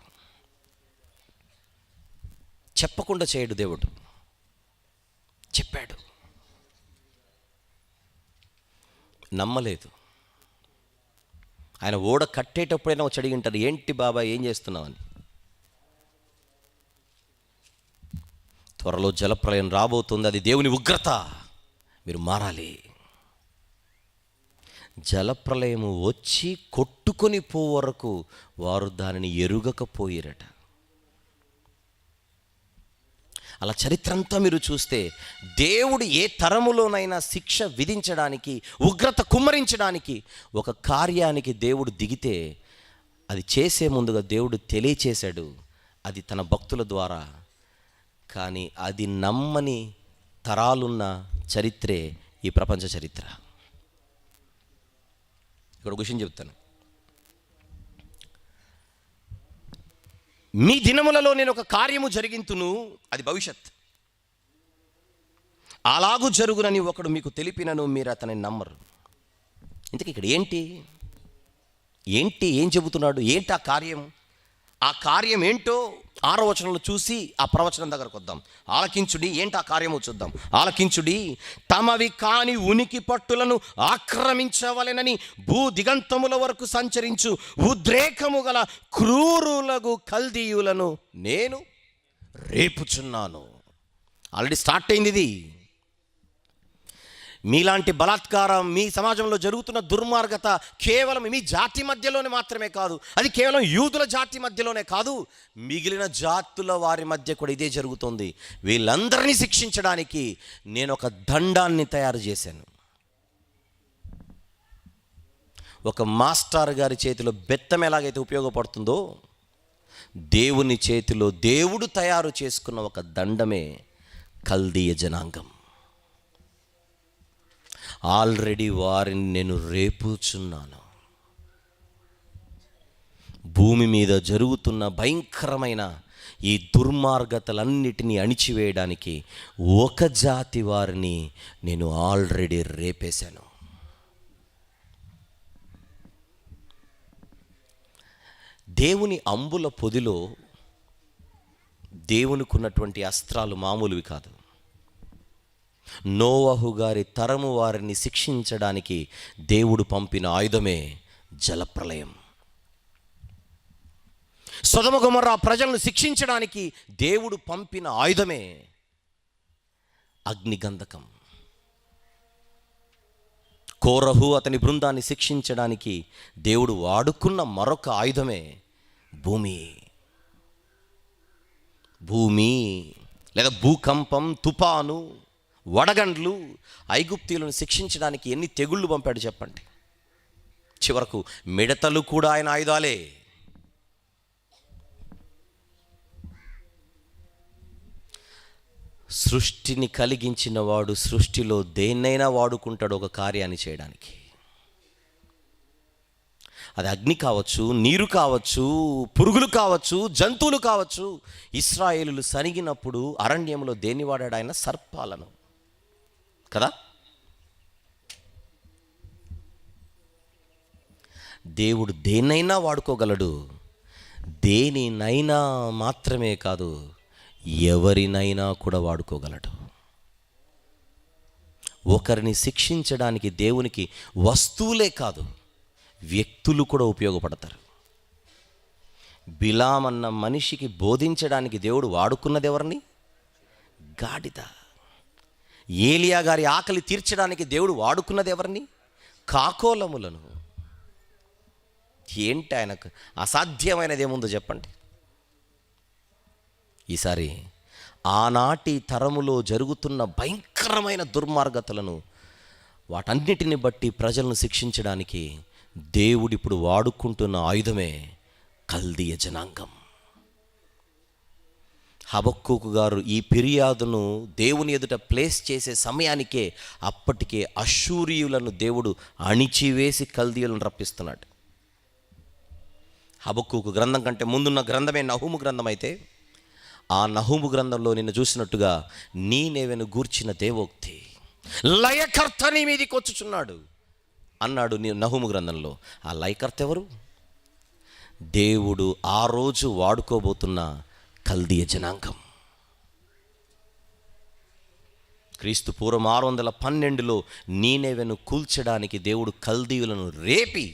చెప్పకుండా చేయడు దేవుడు, చెప్పాడు, నమ్మలేదు. ఆయన ఓడ కట్టేటప్పుడైనా వచ్చి అడిగింటారు, ఏంటి బాబా ఏం చేస్తున్నావు అని. త్వరలో జలప్రలయం రాబోతుంది, అది దేవుని ఉగ్రత, మీరు మారాలి. జలప్రలయము వచ్చి కొట్టుకొని పో వరకు వారు దానిని ఎరుగకపోయిరట. అలా చరిత్ర అంతా మీరు చూస్తే దేవుడు ఏ తరములోనైనా శిక్ష విధించడానికి, ఉగ్రత కుమ్మరించడానికి ఒక కార్యానికి దేవుడు దిగితే అది చేసే ముందుగా దేవుడు తెలియచేశాడు, అది తన భక్తుల ద్వారా. కానీ అది నమ్మని తరాలున్న చరిత్రే ఈ ప్రపంచ చరిత్ర. ఇక్కడ ఒక విషయం చెప్తాను. మీ దినములలో నేను ఒక కార్యము జరిగింతును, అది భవిష్యత్, అలాగూ జరుగునని ఒకడు మీకు తెలిపినను మీరు అతని నమ్మరు. ఇంతకీ ఇక్కడ ఏం చెబుతున్నాడు? ఏంటి ఆ కార్యం? ఆ కార్యం ఏంటో 6వ వచనంలో చూసి ఆ ప్రవచనం దగ్గరకు వద్దాం. ఆలకించుడి, ఏంటి ఆ కార్యమో చూద్దాం. ఆలకించుడి, తమవి కాని ఉనికి పట్టులను ఆక్రమించవలెనని భూ దిగంతముల వరకు సంచరించు ఉద్రేకము గల క్రూరులకు కల్దీయులను నేను రేపుచున్నాను. ఆల్రెడీ స్టార్ట్ అయింది ఇది. మీలాంటి బలాత్కారం, మీ సమాజంలో జరుగుతున్న దుర్మార్గత కేవలం మీ జాతి మధ్యలోనే మాత్రమే కాదు, అది కేవలం యూదుల జాతి మధ్యలోనే కాదు, మిగిలిన జాతుల వారి మధ్య కూడా ఇదే జరుగుతుంది. వీళ్ళందరినీ శిక్షించడానికి నేను ఒక దండాన్ని తయారు చేశాను. ఒక మాస్టర్ గారి చేతిలో బెత్తం ఎలాగైతే ఉపయోగపడుతుందో, దేవుని చేతిలో దేవుడు తయారు చేసుకున్న ఒక దండమే కల్దీయ జనాంగం. ఆల్రెడీ వారిని నేను రేపుచున్నాను. భూమి మీద జరుగుతున్న భయంకరమైన ఈ దుర్మార్గతలన్నిటినీ అణిచివేయడానికి ఒక జాతి వారిని నేను ఆల్రెడీ రేపేశాను. దేవుని అంబుల పొదిలో దేవునికి ఉన్నటువంటి అస్త్రాలు మామూలువి కాదు. నోవహు గారి తరము వారిని శిక్షించడానికి దేవుడు పంపిన ఆయుధమే జలప్రలయం. సొదొమ గొమొర్రా ప్రజలను శిక్షించడానికి దేవుడు పంపిన ఆయుధమే అగ్నిగంధకం. కోరహు అతని బృందాన్ని శిక్షించడానికి దేవుడు వాడుకున్న మరొక ఆయుధమే భూమి లేదా భూకంపం, తుఫాను, వడగండ్లు. ఐగుప్తీయులను శిక్షించడానికి ఎన్ని తెగుళ్ళు పంపాడు చెప్పండి. చివరకు మిడతలు కూడా ఆయన ఆయుధాలే. సృష్టిని కలిగించిన వాడు సృష్టిలో దేన్నైనా వాడుకుంటాడు ఒక కార్యాన్ని చేయడానికి. అది అగ్ని కావచ్చు, నీరు కావచ్చు, పురుగులు కావచ్చు, జంతువులు కావచ్చు. ఇశ్రాయేలులు సనిగినప్పుడు అరణ్యంలో దేన్ని వాడాడు ఆయన? సర్పాలను కదా. దేవుడు దేన్నైనా వాడుకోగలడు. దేనినైనా మాత్రమే కాదు, ఎవరినైనా కూడా వాడుకోగలడు. ఒకరిని శిక్షించడానికి దేవునికి వస్తువులే కాదు, వ్యక్తులు కూడా ఉపయోగపడతారు. బిలాం అన్న మనిషికి బోధించడానికి దేవుడు వాడుకున్నది ఎవరిని? గాడిద. ఏలియా గారి ఆకలి తీర్చడానికి దేవుడు వాడుకున్నది ఎవరిని? కాకోలములను. ఏంటి ఆయనకు అసాధ్యమైనది ఏముందో చెప్పండి. ఈసారి ఆనాటి తరములో జరుగుతున్న భయంకరమైన దుర్మార్గతలను, వాటన్నిటిని బట్టి ప్రజలను శిక్షించడానికి దేవుడిప్పుడు వాడుకుంటున్న ఆయుధమే కల్దీయ జనాంగం. హబక్కూకు గారు ఈ ఫిర్యాదును దేవుని ఎదుట ప్లేస్ చేసే సమయానికే అప్పటికే అష్షూరియులను దేవుడు అణిచివేసి కల్దీయులను రప్పిస్తున్నాడు. హబక్కూకు గ్రంథం కంటే ముందున్న గ్రంథమే నహూము గ్రంథం అయితే, ఆ నహూము గ్రంథంలో నిన్ను చూసినట్టుగా నీనెవెను గూర్చిన దేవోక్తి, లయకర్త నీ మీదికి వచ్చుచున్నాడు అన్నాడు నహూము గ్రంథంలో. ఆ లయకర్త ఎవరు? దేవుడు ఆ రోజు వాడుకోబోతున్న కల్దీయ జనాంగం. క్రీస్తు పూర్వం 612లో నీనెవెను కూల్చడానికి దేవుడు కల్దీయులను రేపి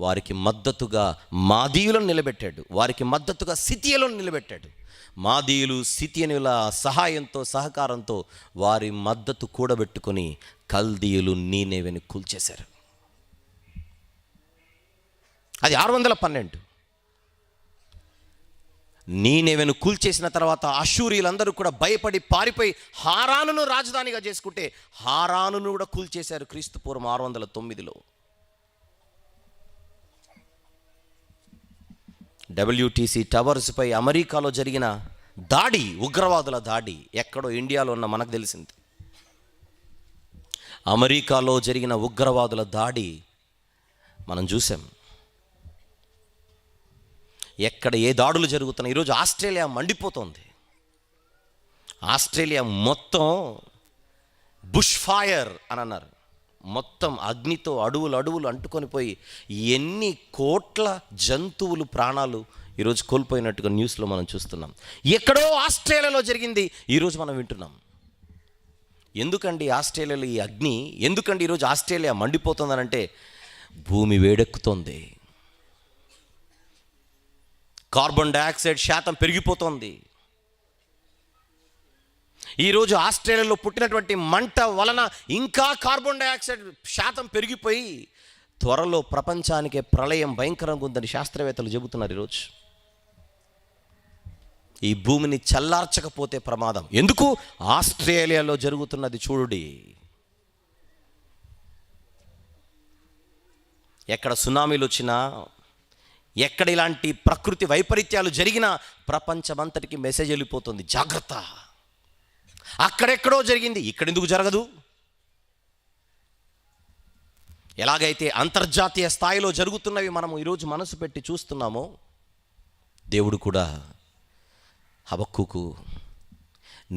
వారికి మద్దతుగా మాదీయులను నిలబెట్టాడు, వారికి మద్దతుగా సితియలను నిలబెట్టాడు. మాదీయులు సితియనుల సహాయంతో సహకారంతో వారి మద్దతు కూడబెట్టుకొని కల్దీయులు నీనెవెను కూల్చేశారు. అది 612. నీనెవెను కూల్చేసిన తర్వాత అష్షూరీయులందరూ కూడా భయపడి పారిపోయి హారానును రాజధానిగా చేసుకుంటే హారానును కూడా కూల్చేశారు క్రీస్తు పూర్వం 609లో. WTC టవర్స్పై అమెరికాలో జరిగిన దాడి, ఉగ్రవాదుల దాడి ఎక్కడో ఇండియాలో ఉన్న మనకు తెలిసింది. అమెరికాలో జరిగిన ఉగ్రవాదుల దాడి మనం చూసాం. ఎక్కడ ఏ దాడులు జరుగుతున్నాయి. ఈరోజు ఆస్ట్రేలియా మండిపోతుంది. ఆస్ట్రేలియా మొత్తం బుష్ ఫైర్ అని అన్నారు. మొత్తం అగ్నితో అడవులు అంటుకొని పోయి ఎన్ని కోట్ల జంతువులు ప్రాణాలు ఈరోజు కోల్పోయినట్టుగా న్యూస్లో మనం చూస్తున్నాం. ఎక్కడో ఆస్ట్రేలియాలో జరిగింది, ఈరోజు మనం వింటున్నాం. ఎందుకండి ఆస్ట్రేలియాలో ఈ అగ్ని? ఎందుకండి ఈరోజు ఆస్ట్రేలియా మండిపోతుందనంటే భూమి వేడెక్కుతోంది, కార్బన్ డయాక్సైడ్ శాతం పెరిగిపోతోంది. ఈరోజు ఆస్ట్రేలియాలో పుట్టినటువంటి మంట వలన ఇంకా కార్బన్ డయాక్సైడ్ శాతం పెరిగిపోయి త్వరలో ప్రపంచానికే ప్రళయం భయంకరంగా ఉందని శాస్త్రవేత్తలు చెబుతున్నారు. ఈరోజు ఈ భూమిని చల్లార్చకపోతే ప్రమాదం. ఎందుకు? ఆస్ట్రేలియాలో జరుగుతున్నది చూడుడి. ఎక్కడ సునామీలు వచ్చినా, ఎక్కడ ఇలాంటి ప్రకృతి వైపరీత్యాలు జరిగినా ప్రపంచమంతటికి మెసేజ్ వెళ్ళిపోతుంది, జాగ్రత్త. అక్కడెక్కడో జరిగింది, ఇక్కడెందుకు జరగదు? ఎలాగైతే అంతర్జాతీయ స్థాయిలో జరుగుతున్నవి మనము ఈరోజు మనసు పెట్టి చూస్తున్నామో, దేవుడు కూడా హబక్కూకు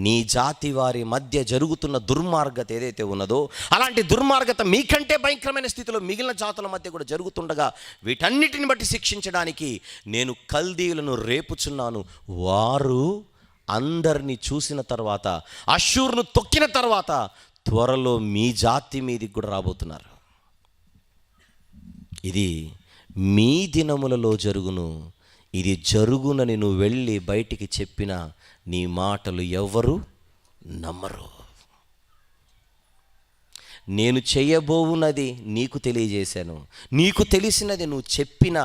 నీ జాతి వారి మధ్య జరుగుతున్న దుర్మార్గత ఏదైతే ఉన్నదో అలాంటి దుర్మార్గత మీకంటే భయంకరమైన స్థితిలో మిగిలిన జాతుల మధ్య కూడా జరుగుతుండగా వీటన్నిటిని బట్టి శిక్షించడానికి నేను కల్దీయులను రేపుచున్నాను. వారు అందరినీ చూసిన తర్వాత, అష్షూరును తొక్కిన తర్వాత త్వరలో మీ జాతి మీదికి కూడా రాబోతున్నారు. ఇది మీ దినములలో జరుగును. ఇది జరుగునని నువ్వు వెళ్ళి బయటికి చెప్పిన నీ మాటలు ఎవ్వరు నమ్మరు. నేను చేయబోవున్నది నీకు తెలియజేశాను, నీకు తెలిసినది నువ్వు చెప్పినా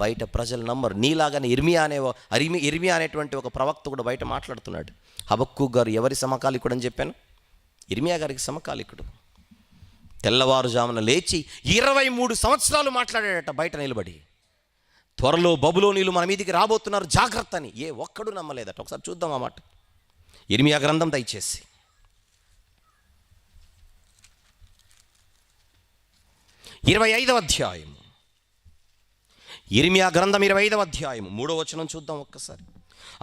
బయట ప్రజలు నమ్మరు. నీలాగానే ఇర్మియా అనేటువంటి ఒక ప్రవక్త కూడా బయట మాట్లాడుతున్నాడు. హబక్కూకు గారు ఎవరి సమకాలికుడు అని చెప్పాను? ఇర్మియా గారికి సమకాలికుడు. తెల్లవారుజామున లేచి 23 సంవత్సరాలు మాట్లాడాడట బయట నిలబడి. త్వరలో బబులోనీయులు మన మీదికి రాబోతున్నారు, జాగ్రత్త అని. ఏ ఒక్కడు నమ్మలేదట. ఒకసారి చూద్దాం ఆ మాట. ఇర్మియా గ్రంథం దయచేసి 25వ అధ్యాయం. ఇర్మియా గ్రంథం 25వ అధ్యాయం 3వ వచనం చూద్దాం ఒక్కసారి.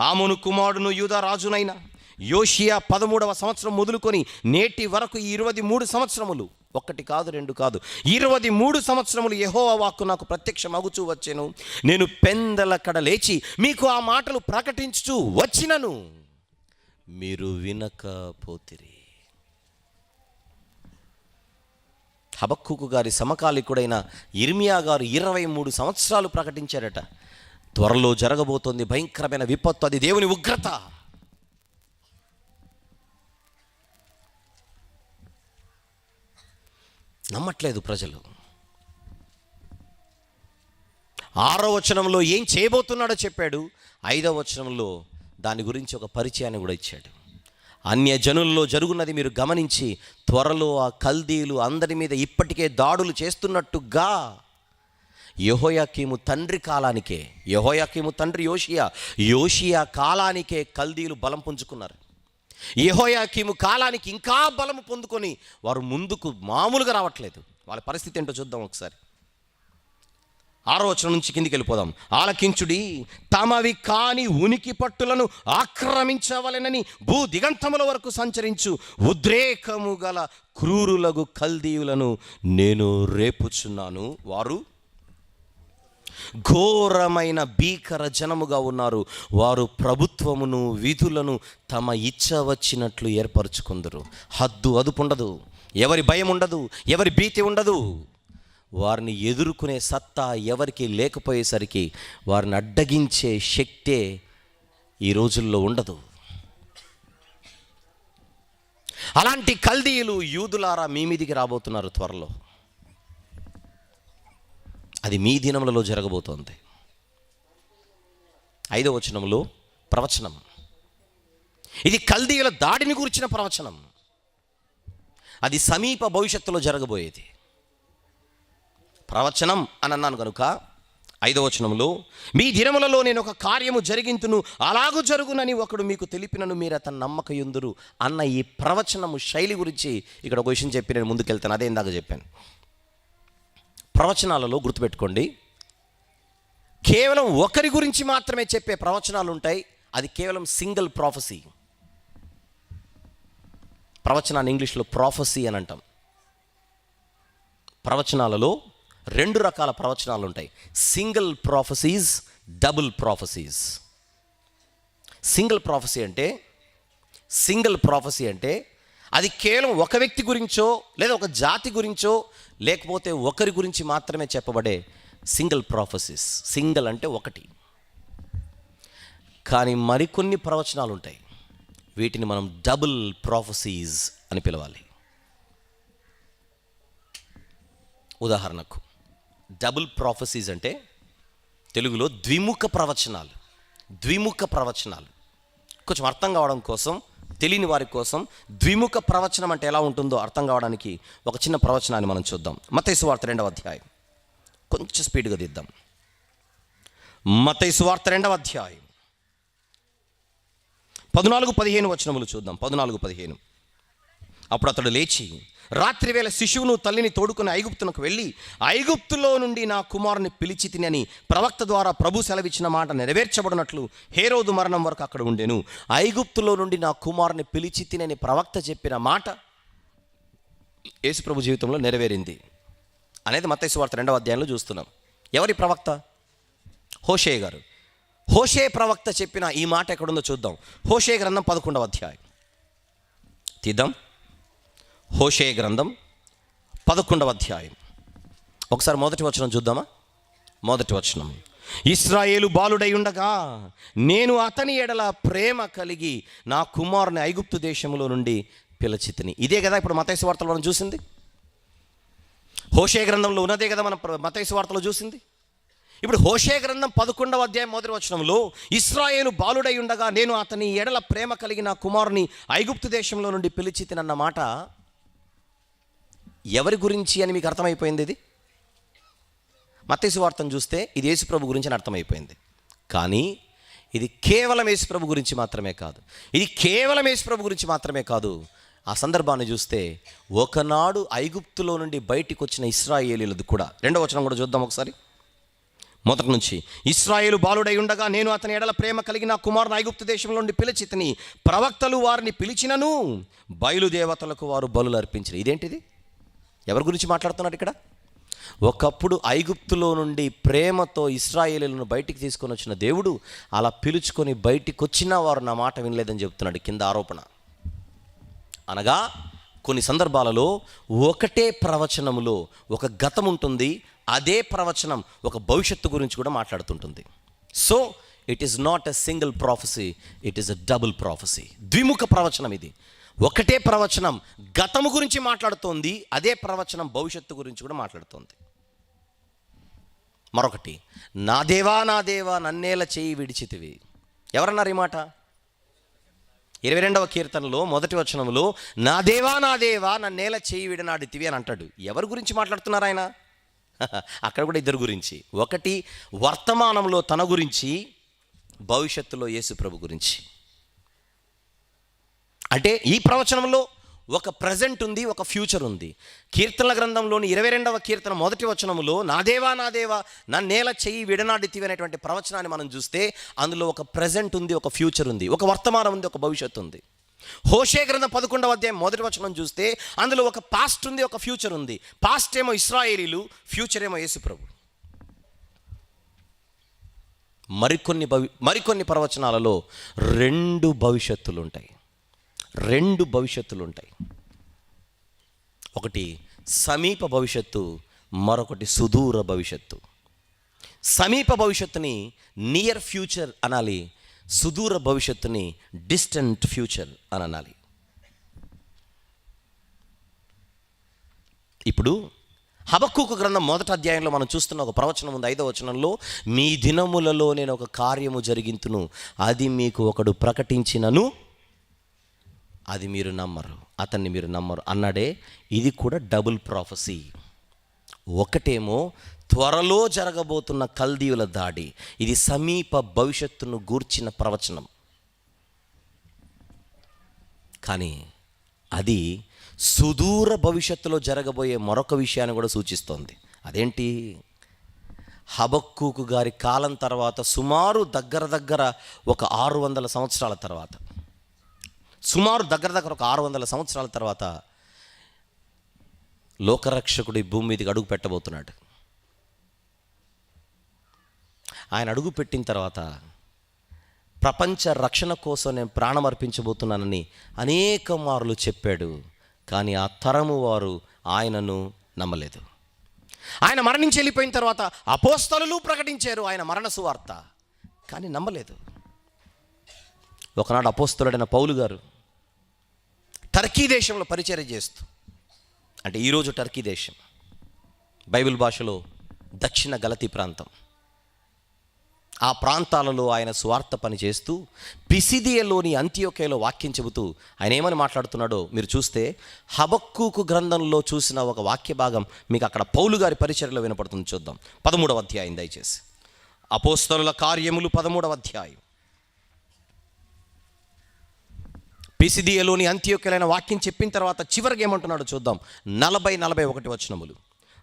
ఆమోను కుమారుడును యూదా రాజునైన యోషియా 13వ సంవత్సరం మొదలుకొని నేటి వరకు ఈ 23 సంవత్సరములు, ఒకటి కాదు రెండు కాదు, 23 సంవత్సరములు యెహోవా వాక్కు నాకు ప్రత్యక్షమగుచూ వచ్చెను. నేను పెందలకడ లేచి మీకు ఆ మాటలు ప్రకటించుచూ వచ్చినను, మీరు వినకపోతిరి. హబక్కూకు గారి సమకాలికుడైన ఇర్మియా గారు 23 సంవత్సరాలు ప్రకటించారట. త్వరలో జరగబోతోంది భయంకరమైన విపత్తు, అది దేవుని ఉగ్రత. నమ్మట్లేదు ప్రజలు. 6వ వచనంలో ఏం చేయబోతున్నాడో చెప్పాడు. 5వ వచనంలో దాని గురించి ఒక పరిచయాన్ని కూడా ఇచ్చాడు. అన్య జనుల్లో జరుగున్నది మీరు గమనించి త్వరలో ఆ కల్దీయులు అందరి మీద ఇప్పటికే దాడులు చేస్తున్నట్టుగా యెహోయాకీము తండ్రి కాలానికే, యెహోయాకీము తండ్రి యోషియా కాలానికే కల్దీయులు బలం పుంజుకున్నారు. యెహోయాకీము కాలానికి ఇంకా బలము పొందుకొని వారు ముందుకు మామూలుగా రావట్లేదు. వాళ్ళ పరిస్థితి ఏంటో చూద్దాం ఒకసారి. 6వ వచనం నుంచి కిందికి వెళ్ళిపోదాం. ఆలకించుడి, తమవి కాని ఉనికి పట్టులను ఆక్రమించవలెనని భూ దిగంతముల వరకు సంచరించు ఉద్రేకము గల క్రూరులగు కల్దీయులను నేను రేపుచున్నాను. వారు ఘోరమైన భీకర జనముగా ఉన్నారు. వారు ప్రభుత్వమును విధులను తమ ఇచ్చ వచ్చినట్లు ఏర్పరచుకుందరు. హద్దు అదుపు ఉండదు, ఎవరి భయం ఉండదు, ఎవరి భీతి ఉండదు. వారిని ఎదుర్కొనే సత్తా ఎవరికి లేకపోయేసరికి వారిని అడ్డగించే శక్తే ఈ రోజుల్లో ఉండదు. అలాంటి కల్దీయులు యూదులారా మీ మీదికి రాబోతున్నారు త్వరలో. అది మీ దినములలో జరగబోతోంది. 5వ వచనంలో ప్రవచనం. ఇది కల్దీయుల దాడిని గురించిన ప్రవచనం. అది సమీప భవిష్యత్తులో జరగబోయేది ప్రవచనం అని అన్నాను కనుక 5వ వచనంలో మీ దినములలో నేను ఒక కార్యము జరిగింతును, అలాగూ జరుగునని ఒకడు మీకు తెలిపినను మీరు అతను నమ్మకయుందురు అన్న ఈ ప్రవచనము శైలి గురించి ఇక్కడ ఒక విషయం చెప్పి నేను ముందుకెళ్తాను. అదే ఇందాక చెప్పాను. ప్రవచనాలలో గుర్తుపెట్టుకోండి, కేవలం ఒకరి గురించి మాత్రమే చెప్పే ప్రవచనాలు ఉంటాయి. అది కేవలం సింగిల్ ప్రాఫెసీ. ప్రవచనాన్ని ఇంగ్లీష్లో ప్రాఫెసీ అని అంటాం. ప్రవచనాలలో 2 రకాల ప్రవచనాలు ఉంటాయి. Single prophecies, double prophecies. Single prophecy అంటే అది కేవలం ఒక వ్యక్తి గురించో లేదా ఒక జాతి గురించో లేకపోతే ఒకరి గురించి మాత్రమే చెప్పబడే సింగిల్ ప్రాఫెసీస్. సింగిల్ అంటే ఒకటి. కానీ మరికొన్ని ప్రవచనాలు ఉంటాయి, వీటిని మనం డబుల్ ప్రాఫెసీస్ అని పిలవాలి. ఉదాహరణకు డబుల్ ప్రాఫెసీస్ అంటే తెలుగులో ద్విముఖ ప్రవచనాలు. కొంచెం అర్థం కావడం కోసం, తెలియని వారి కోసం ద్విముఖ ప్రవచనం అంటే ఎలా ఉంటుందో అర్థం కావడానికి ఒక చిన్న ప్రవచనాన్ని మనం చూద్దాం. మత్తయి సువార్త 2వ అధ్యాయం. కొంచెం స్పీడ్గా తీద్దాం. మత్తయి సువార్త 2వ అధ్యాయం 14-15 వచనములు చూద్దాం. 14-15. అప్పుడు అతడు లేచి రాత్రి వేళ శిశువును తల్లిని తోడుకుని ఐగుప్తునకు వెళ్ళి, ఐగుప్తులో నుండి నా కుమారుని పిలిచి తినని ప్రవక్త ద్వారా ప్రభు సెలవిచ్చిన మాట నెరవేర్చబడినట్లు హేరోదు మరణం వరకు అక్కడ ఉండెను. ఐగుప్తులో నుండి నా కుమారుని పిలిచి తినని ప్రవక్త చెప్పిన మాట యేసు ప్రభు జీవితంలో నెరవేరింది అనేది మత్తయి సువార్త 2వ అధ్యాయంలో చూస్తున్నాం. ఎవరి ప్రవక్త? హోషేయ గారు. హోషేయ ప్రవక్త చెప్పిన ఈ మాట ఎక్కడుందో చూద్దాం. హోషేయ గ్రంథం 11వ అధ్యాయం తీద్దాం. హోషేయ గ్రంథం 11వ అధ్యాయం ఒకసారి మొదటి వచనం చూద్దామా. మొదటి వచనం. ఇశ్రాయేలు బాలుడై ఉండగా నేను అతని ఎడల ప్రేమ కలిగి నా కుమారుని ఐగుప్తు దేశంలో నుండి పిలిచితిని. ఇదే కదా ఇప్పుడు మత్తయి సువార్తలో మనం చూసింది. హోషేయ గ్రంథంలో ఉన్నదే కదా మనం మత్తయి సువార్తలో చూసింది. ఇప్పుడు హోషేయ గ్రంథం 11వ అధ్యాయం మొదటి వచనంలో ఇశ్రాయేలు బాలుడై ఉండగా నేను అతని ఎడల ప్రేమ కలిగి నా కుమారుని ఐగుప్తు దేశంలో నుండి పిలిచితినన్న మాట ఎవరి గురించి అని మీకు అర్థమైపోయింది. ఇది మత్తయి సువార్తను చూస్తే ఇది యేసుప్రభు గురించి అని అర్థమైపోయింది. కానీ ఇది కేవలం యేసుప్రభు గురించి మాత్రమే కాదు. ఆ సందర్భాన్ని చూస్తే ఒకనాడు ఐగుప్తులో నుండి బయటికి వచ్చిన ఇశ్రాయేలీలది కూడా. 2వ వచనం కూడా చూద్దాం ఒకసారి. మొదటి నుంచి. ఇశ్రాయేలు బాలుడై ఉండగా నేను అతని ఎడల ప్రేమ కలిగి నా కుమారుని ఐగుప్తు దేశంలో నుండి పిలిచితిని. ప్రవక్తలు వారిని పిలిచినను బయలుదేవతలకు వారు బలులు అర్పించరు. ఇదేంటిది? ఎవరి గురించి మాట్లాడుతున్నాడు ఇక్కడ? ఒకప్పుడు ఐగుప్తులో నుండి ప్రేమతో ఇశ్రాయేలులను బయటికి తీసుకొని వచ్చిన దేవుడు అలా పిలుచుకొని బయటికి వచ్చినా వారు నా మాట వినలేదని చెప్తున్నాడు. కింద ఆరోపణ. అనగా కొన్ని సందర్భాలలో ఒకటే ప్రవచనములో ఒక గతం ఉంటుంది, అదే ప్రవచనం ఒక భవిష్యత్తు గురించి కూడా మాట్లాడుతుంటుంది. So it is not a single prophecy, it is a double prophecy. ద్విముఖ ప్రవచనం ఇది. ఒకటే ప్రవచనం గతము గురించి మాట్లాడుతోంది, అదే ప్రవచనం భవిష్యత్తు గురించి కూడా మాట్లాడుతోంది. మరొకటి, నా దేవా నా దేవా నన్నేల చేయి విడిచితివి. ఎవరన్నారు ఈ మాట? 22వ కీర్తనలో మొదటి వచనంలో నా దేవా నన్నేల చేయి విడనాడితివి అని అంటాడు. ఎవరి గురించి మాట్లాడుతున్నారు ఆయన? అక్కడ కూడా ఇద్దరు గురించి. ఒకటి వర్తమానంలో తన గురించి, భవిష్యత్తులో యేసు ప్రభు గురించి. అంటే ఈ ప్రవచనంలో ఒక ప్రజెంట్ ఉంది, ఒక ఫ్యూచర్ ఉంది. కీర్తనల గ్రంథంలోని 22వ కీర్తన మొదటి వచనములో నా దేవా నన్నేల చెయ్యి విడనాడితివి అనేటువంటి ప్రవచనాన్ని మనం చూస్తే అందులో ఒక ప్రజెంట్ ఉంది, ఒక ఫ్యూచర్ ఉంది, ఒక వర్తమానం ఉంది, ఒక భవిష్యత్తు ఉంది. హోషే గ్రంథం 11వ అధ్యాయం మొదటి వచనం చూస్తే అందులో ఒక పాస్ట్ ఉంది, ఒక ఫ్యూచర్ ఉంది. పాస్ట్ ఏమో ఇశ్రాయేలీలు, ఫ్యూచర్ ఏమో యేసు ప్రభు. మరికొన్ని ప్రవచనాలలో రెండు భవిష్యత్తులు ఉంటాయి. ఒకటి సమీప భవిష్యత్తు, మరొకటి సుదూర భవిష్యత్తు. సమీప భవిష్యత్తుని నియర్ ఫ్యూచర్ అనాలి, సుదూర భవిష్యత్తుని డిస్టెంట్ ఫ్యూచర్ అని అనాలి. ఇప్పుడు హబక్కూకు గ్రంథం మొదటి అధ్యాయంలో మనం చూస్తున్న ఒక ప్రవచనం ఉంది. 5వ వచనంలో మీ దినములలో నేను ఒక కార్యము జరిగింతును, అది మీకు ఒకడు ప్రకటించినను అది మీరు నమ్మరు, అతన్ని మీరు నమ్మరు అన్నాడే. ఇది కూడా డబుల్ ప్రాఫెసీ. ఒకటేమో త్వరలో జరగబోతున్న కల్దీయుల దాడి, ఇది సమీప భవిష్యత్తును గూర్చిన ప్రవచనం. కానీ అది సుదూర భవిష్యత్తులో జరగబోయే మరొక విషయాన్ని కూడా సూచిస్తోంది. అదేంటి? హబక్కూకు గారి కాలం తర్వాత సుమారు దగ్గర ఒక 600 సంవత్సరాల తర్వాత, ఒక 600 సంవత్సరాల తర్వాత లోకరక్షకుడు ఈ భూమి మీదకి అడుగు పెట్టబోతున్నాడు. ఆయన అడుగు పెట్టిన తర్వాత ప్రపంచ రక్షణ కోసం నేను ప్రాణం అర్పించబోతున్నానని అనేక మార్లు చెప్పాడు. కానీ ఆ తరము వారు ఆయనను నమ్మలేదు. ఆయన మరణించి వెళ్ళిపోయిన తర్వాత అపోస్తలులు ప్రకటించారు ఆయన మరణ సువార్త, కానీ నమ్మలేదు. ఒకనాడు అపోస్తలుడైన పౌలు గారు టర్కీ దేశంలో పరిచర్య చేస్తూ, అంటే ఈరోజు టర్కీ దేశం, బైబిల్ భాషలో దక్షిణ గలతీ ప్రాంతం, ఆ ప్రాంతాలలో ఆయన స్వార్థ పని చేస్తూ పిసిదియలోని అంతియోకేలో వాక్యం చెబుతూ ఆయన ఏమని మాట్లాడుతున్నాడో మీరు చూస్తే హబక్కూకు గ్రంథంలో చూసిన ఒక వాక్య భాగం మీకు అక్కడ పౌలు గారి పరిచర్యలో వినపడుతుంది. చూద్దాం. 13వ అధ్యాయం దయచేసి. అపోస్తలుల కార్యములు 13వ అధ్యాయం. పిసిదియలోని అంతియోకేలైన వాక్యం చెప్పిన తర్వాత చివరికి ఏమంటున్నాడో చూద్దాం. 40-41 వచనములు.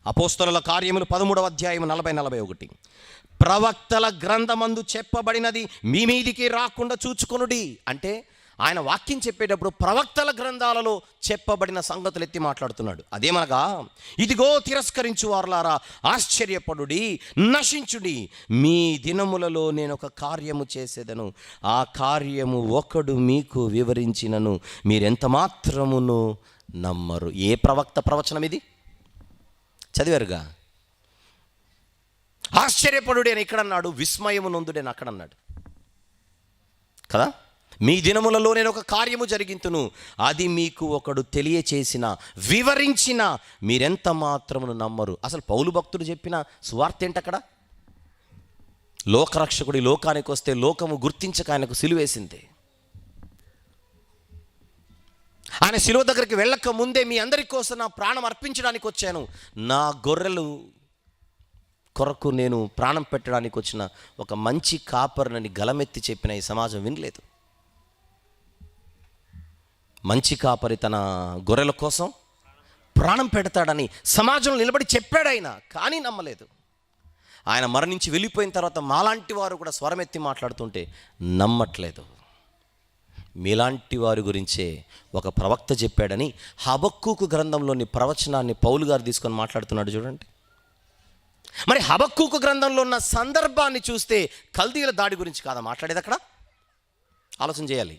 అపోస్తలుల కార్యములు 13వ అధ్యాయం 40-41. ప్రవక్తల గ్రంథమందు చెప్పబడినది మీ మీదికి రాకుండా చూచుకొనుడి. అంటే ఆయన వాక్యం చెప్పేటప్పుడు ప్రవక్తల గ్రంథాలలో చెప్పబడిన సంగతులు ఎత్తి మాట్లాడుతున్నాడు. అదేమనగా, ఇదిగో తిరస్కరించు వారులారా ఆశ్చర్యపడుడి, నశించుడి, మీ దినములలో నేను ఒక కార్యము చేసేదను, ఆ కార్యము ఒకడు మీకు వివరించినను మీరెంత మాత్రమును నమ్మరు. ఏ ప్రవక్త ప్రవచనం ఇది? చదివారుగా. ఆశ్చర్యపడుడి అని ఇక్కడ అన్నాడు, విస్మయము నొందుడి అని అక్కడ అన్నాడు కదా. మీ దినములలో నేను ఒక కార్యము జరిగింతును, అది మీకు ఒకడు తెలియచేసిన, వివరించిన మీరెంత మాత్రమును నమ్మరు. అసలు పౌలు భక్తుడు చెప్పిన సువార్త ఏంటక్కడ? లోకరక్షకుడి లోకానికి వస్తే లోకము గుర్తించక ఆయనకు సిలువేసింది. ఆయన శిలువ దగ్గరికి వెళ్ళక ముందే మీ అందరి కోసం నా ప్రాణం అర్పించడానికి వచ్చాను, నా గొర్రెలు కొరకు నేను ప్రాణం పెట్టడానికి వచ్చిన ఒక మంచి కాపర్నని గలమెత్తి చెప్పిన ఈ సమాజం వినలేదు. మంచి కాపరి తన గొర్రెల కోసం ప్రాణం పెడతాడని సమాజంలో నిలబడి చెప్పాడు ఆయన, కానీ నమ్మలేదు. ఆయన మరణించి వెళ్ళిపోయిన తర్వాత మాలాంటి వారు కూడా స్వరమెత్తి మాట్లాడుతుంటే నమ్మట్లేదు. మీలాంటి వారి గురించే ఒక ప్రవక్త చెప్పాడని హబక్కూకు గ్రంథంలోని ప్రవచనాన్ని పౌలు గారు తీసుకొని మాట్లాడుతున్నాడు చూడండి. మరి హబక్కూకు గ్రంథంలో ఉన్న సందర్భాన్ని చూస్తే కల్దీయుల దాడి గురించి కాదా మాట్లాడేది? అక్కడ ఆలోచన చేయాలి.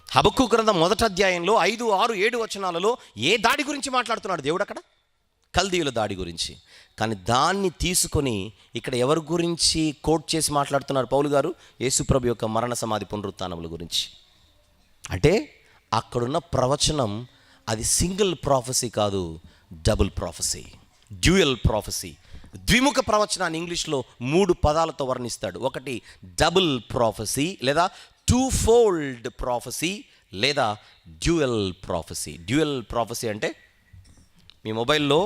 హబక్కూకు గ్రంథం 1వ అధ్యాయంలో 5, 6, 7 వచనాలలో ఏ దాడి గురించి మాట్లాడుతున్నాడు దేవుడు? అక్కడ కల్దీయుల దాడి గురించి. కానీ దాన్ని తీసుకొని ఇక్కడ ఎవరి గురించి కోట్ చేసి మాట్లాడుతున్నారు పౌలు గారు? యేసుప్రభు యొక్క మరణ సమాధి పునరుత్థానముల గురించి. అంటే అక్కడున్న ప్రవచనం అది సింగిల్ ప్రాఫెసీ కాదు, డబుల్ ప్రాఫెసీ, డ్యూయల్ ప్రాఫెసీ. ద్విముఖ ప్రవచనాన్ని ఇంగ్లీష్లో 3 పదాలతో వర్ణిస్తాడు. ఒకటి డబుల్ ప్రాఫెసీ, లేదా టూ ఫోల్డ్ ప్రాఫెసీ, లేదా డ్యూయల్ ప్రాఫెసీ. డ్యూయల్ ప్రాఫెసీ అంటే మీ మొబైల్లో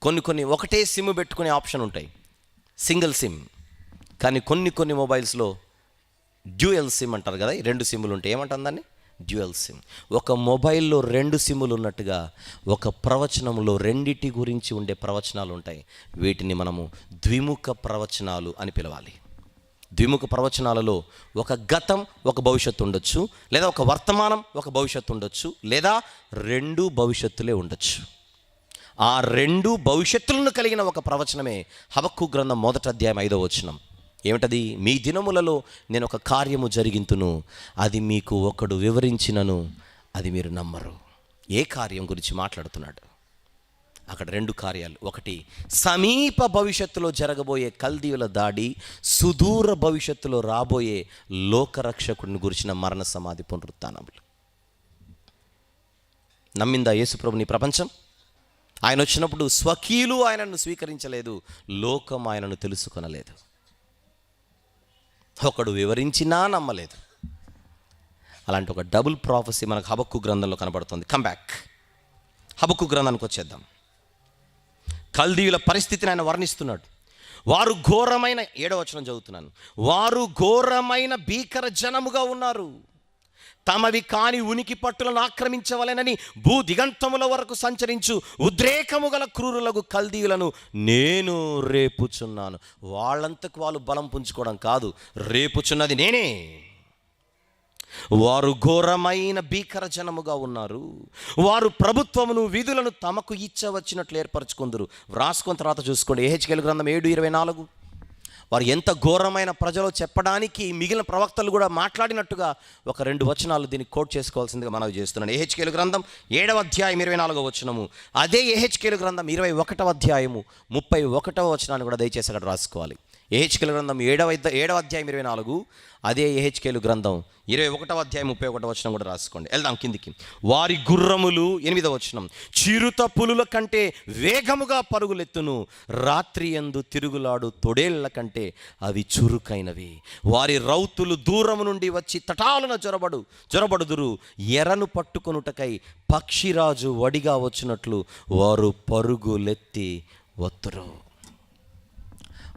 కొన్ని ఒకటే సిమ్ పెట్టుకునే ఆప్షన్ ఉంటాయి, సింగిల్ సిమ్. కానీ కొన్ని మొబైల్స్లో డ్యూయల్ సిమ్ అంటారు కదా, 2 సిమ్ములు ఉంటాయి. ఏమంటారు దాన్ని? Dual SIM. ఒక మొబైల్లో 2 సిమ్ములు ఉన్నట్టుగా ఒక ప్రవచనంలో రెండిటి గురించి ఉండే ప్రవచనాలు ఉంటాయి. వీటిని మనము ద్విముఖ ప్రవచనాలు అని పిలవాలి. ద్విముఖ ప్రవచనాలలో ఒక గతం, ఒక భవిష్యత్తు ఉండొచ్చు, లేదా ఒక వర్తమానం, ఒక భవిష్యత్తు ఉండొచ్చు, లేదా 2 భవిష్యత్తులే ఉండొచ్చు. ఆ 2 భవిష్యత్తులను కలిగిన ఒక ప్రవచనమే హబక్కూకు గ్రంథం 1వ అధ్యాయం 5వ వచనం. ఏమిటది? మీ దినములలో నేను ఒక కార్యము జరిగింతును, అది మీకు ఒకడు వివరించినను అది మీరు నమ్మరు. ఏ కార్యం గురించి మాట్లాడుతున్నాడు? అక్కడ 2 కార్యాలు. ఒకటి సమీప భవిష్యత్తులో జరగబోయే కల్దీయుల దాడి, సుదూర భవిష్యత్తులో రాబోయే లోకరక్షకుడిని గురించిన మరణ సమాధి పునరుత్థానములు. నమ్మిందా యేసుప్రభుని ప్రపంచం? ఆయన వచ్చినప్పుడు స్వకీయులు ఆయనను స్వీకరించలేదు, లోకం ఆయనను తెలుసుకొనలేదు. ఒకడు వివరించినా నమ్మలేదు. అలాంటి ఒక డబుల్ ప్రాఫెసీ మనకు హబక్కూకు గ్రంథంలో కనబడుతుంది. కమ్ బ్యాక్, హబక్కూకు గ్రంథానికి వచ్చేద్దాం. కల్దీయుల పరిస్థితిని ఆయన వర్ణిస్తున్నాడు. వారు ఘోరమైన, 7వ వచనం చదువుతున్నాను, వారు ఘోరమైన భీకర జనముగా ఉన్నారు, తమవి కాని ఉనికి పట్టులను ఆక్రమించవలెనని భూ దిగంతముల వరకు సంచరించు ఉద్రేకము గల క్రూరులకు కల్దీయులను నేను రేపుచున్నాను. వాళ్ళంతకు వాళ్ళు బలం పుంజుకోవడం కాదు, రేపుచున్నది నేనే. వారు ఘోరమైన భీకర జనముగా ఉన్నారు, వారు ప్రభుత్వమును విధులను తమకు ఇచ్చవచ్చినట్లు ఏర్పరచుకుందరు. రాసుకున్న తర్వాత చూసుకోండి, యెహెజ్కేలు గ్రంథం 7:24. వారు ఎంత ఘోరమైన ప్రజలో చెప్పడానికి మిగిలిన ప్రవక్తలు కూడా మాట్లాడినట్టుగా ఒక 2 వచనాలు దీన్ని కోట్ చేసుకోవాల్సిందిగా మనవి చేస్తున్నాను. యెహెజ్కేలు గ్రంథం 7వ అధ్యాయం 24వ వచనము, అదే యెహెజ్కేలు గ్రంథం 21వ అధ్యాయము 31వ వచనాన్ని కూడా దయచేసి అక్కడ రాసుకోవాలి. యెహెజ్కేలు గ్రంథం 7వ అధ్యాయం 24, అదే యెహెజ్కేలు గ్రంథం 21వ అధ్యాయం 31వ వచనం కూడా రాసుకోండి. వెళ్దాం కిందికి. వారి గుర్రములు, 8వ వచనం, చిరుత పులుల కంటే వేగముగా పరుగులెత్తును, రాత్రి యందు తిరుగులాడు తొడేళ్ల కంటే అవి చురుకైనవి. వారి రౌతులు దూరము నుండి వచ్చి తటాలున జొరబడుదురు, ఎరను పట్టుకొనుటకై పక్షిరాజు వడిగా వచ్చినట్లు వారు పరుగులెత్తి వత్తురు.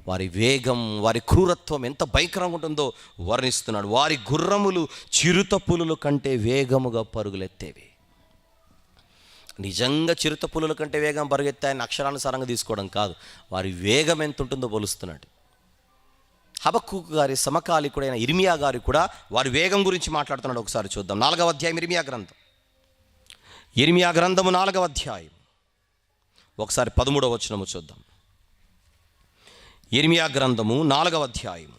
వారి వేగం, వారి క్రూరత్వం ఎంత భయంకరంగా ఉంటుందో వర్ణిస్తున్నాడు. వారి గుర్రములు చిరుత పులుల కంటే వేగముగా పరుగులెత్తేవి. నిజంగా చిరుత పులుల కంటే వేగం పరుగెత్తాయని అక్షరానుసారంగా తీసుకోవడం కాదు, వారి వేగం ఎంత ఉంటుందో పోలుస్తున్నాడు. హబక్కూకు గారి సమకాలికుడైన ఇర్మియా గారు కూడా వారి వేగం గురించి మాట్లాడుతున్నాడు. ఒకసారి చూద్దాం. 4వ అధ్యాయం ఇర్మియా గ్రంథము 4వ అధ్యాయం ఒకసారి 13వ వచనము చూద్దాం. ఇర్మియా గ్రంథము 4వ అధ్యాయం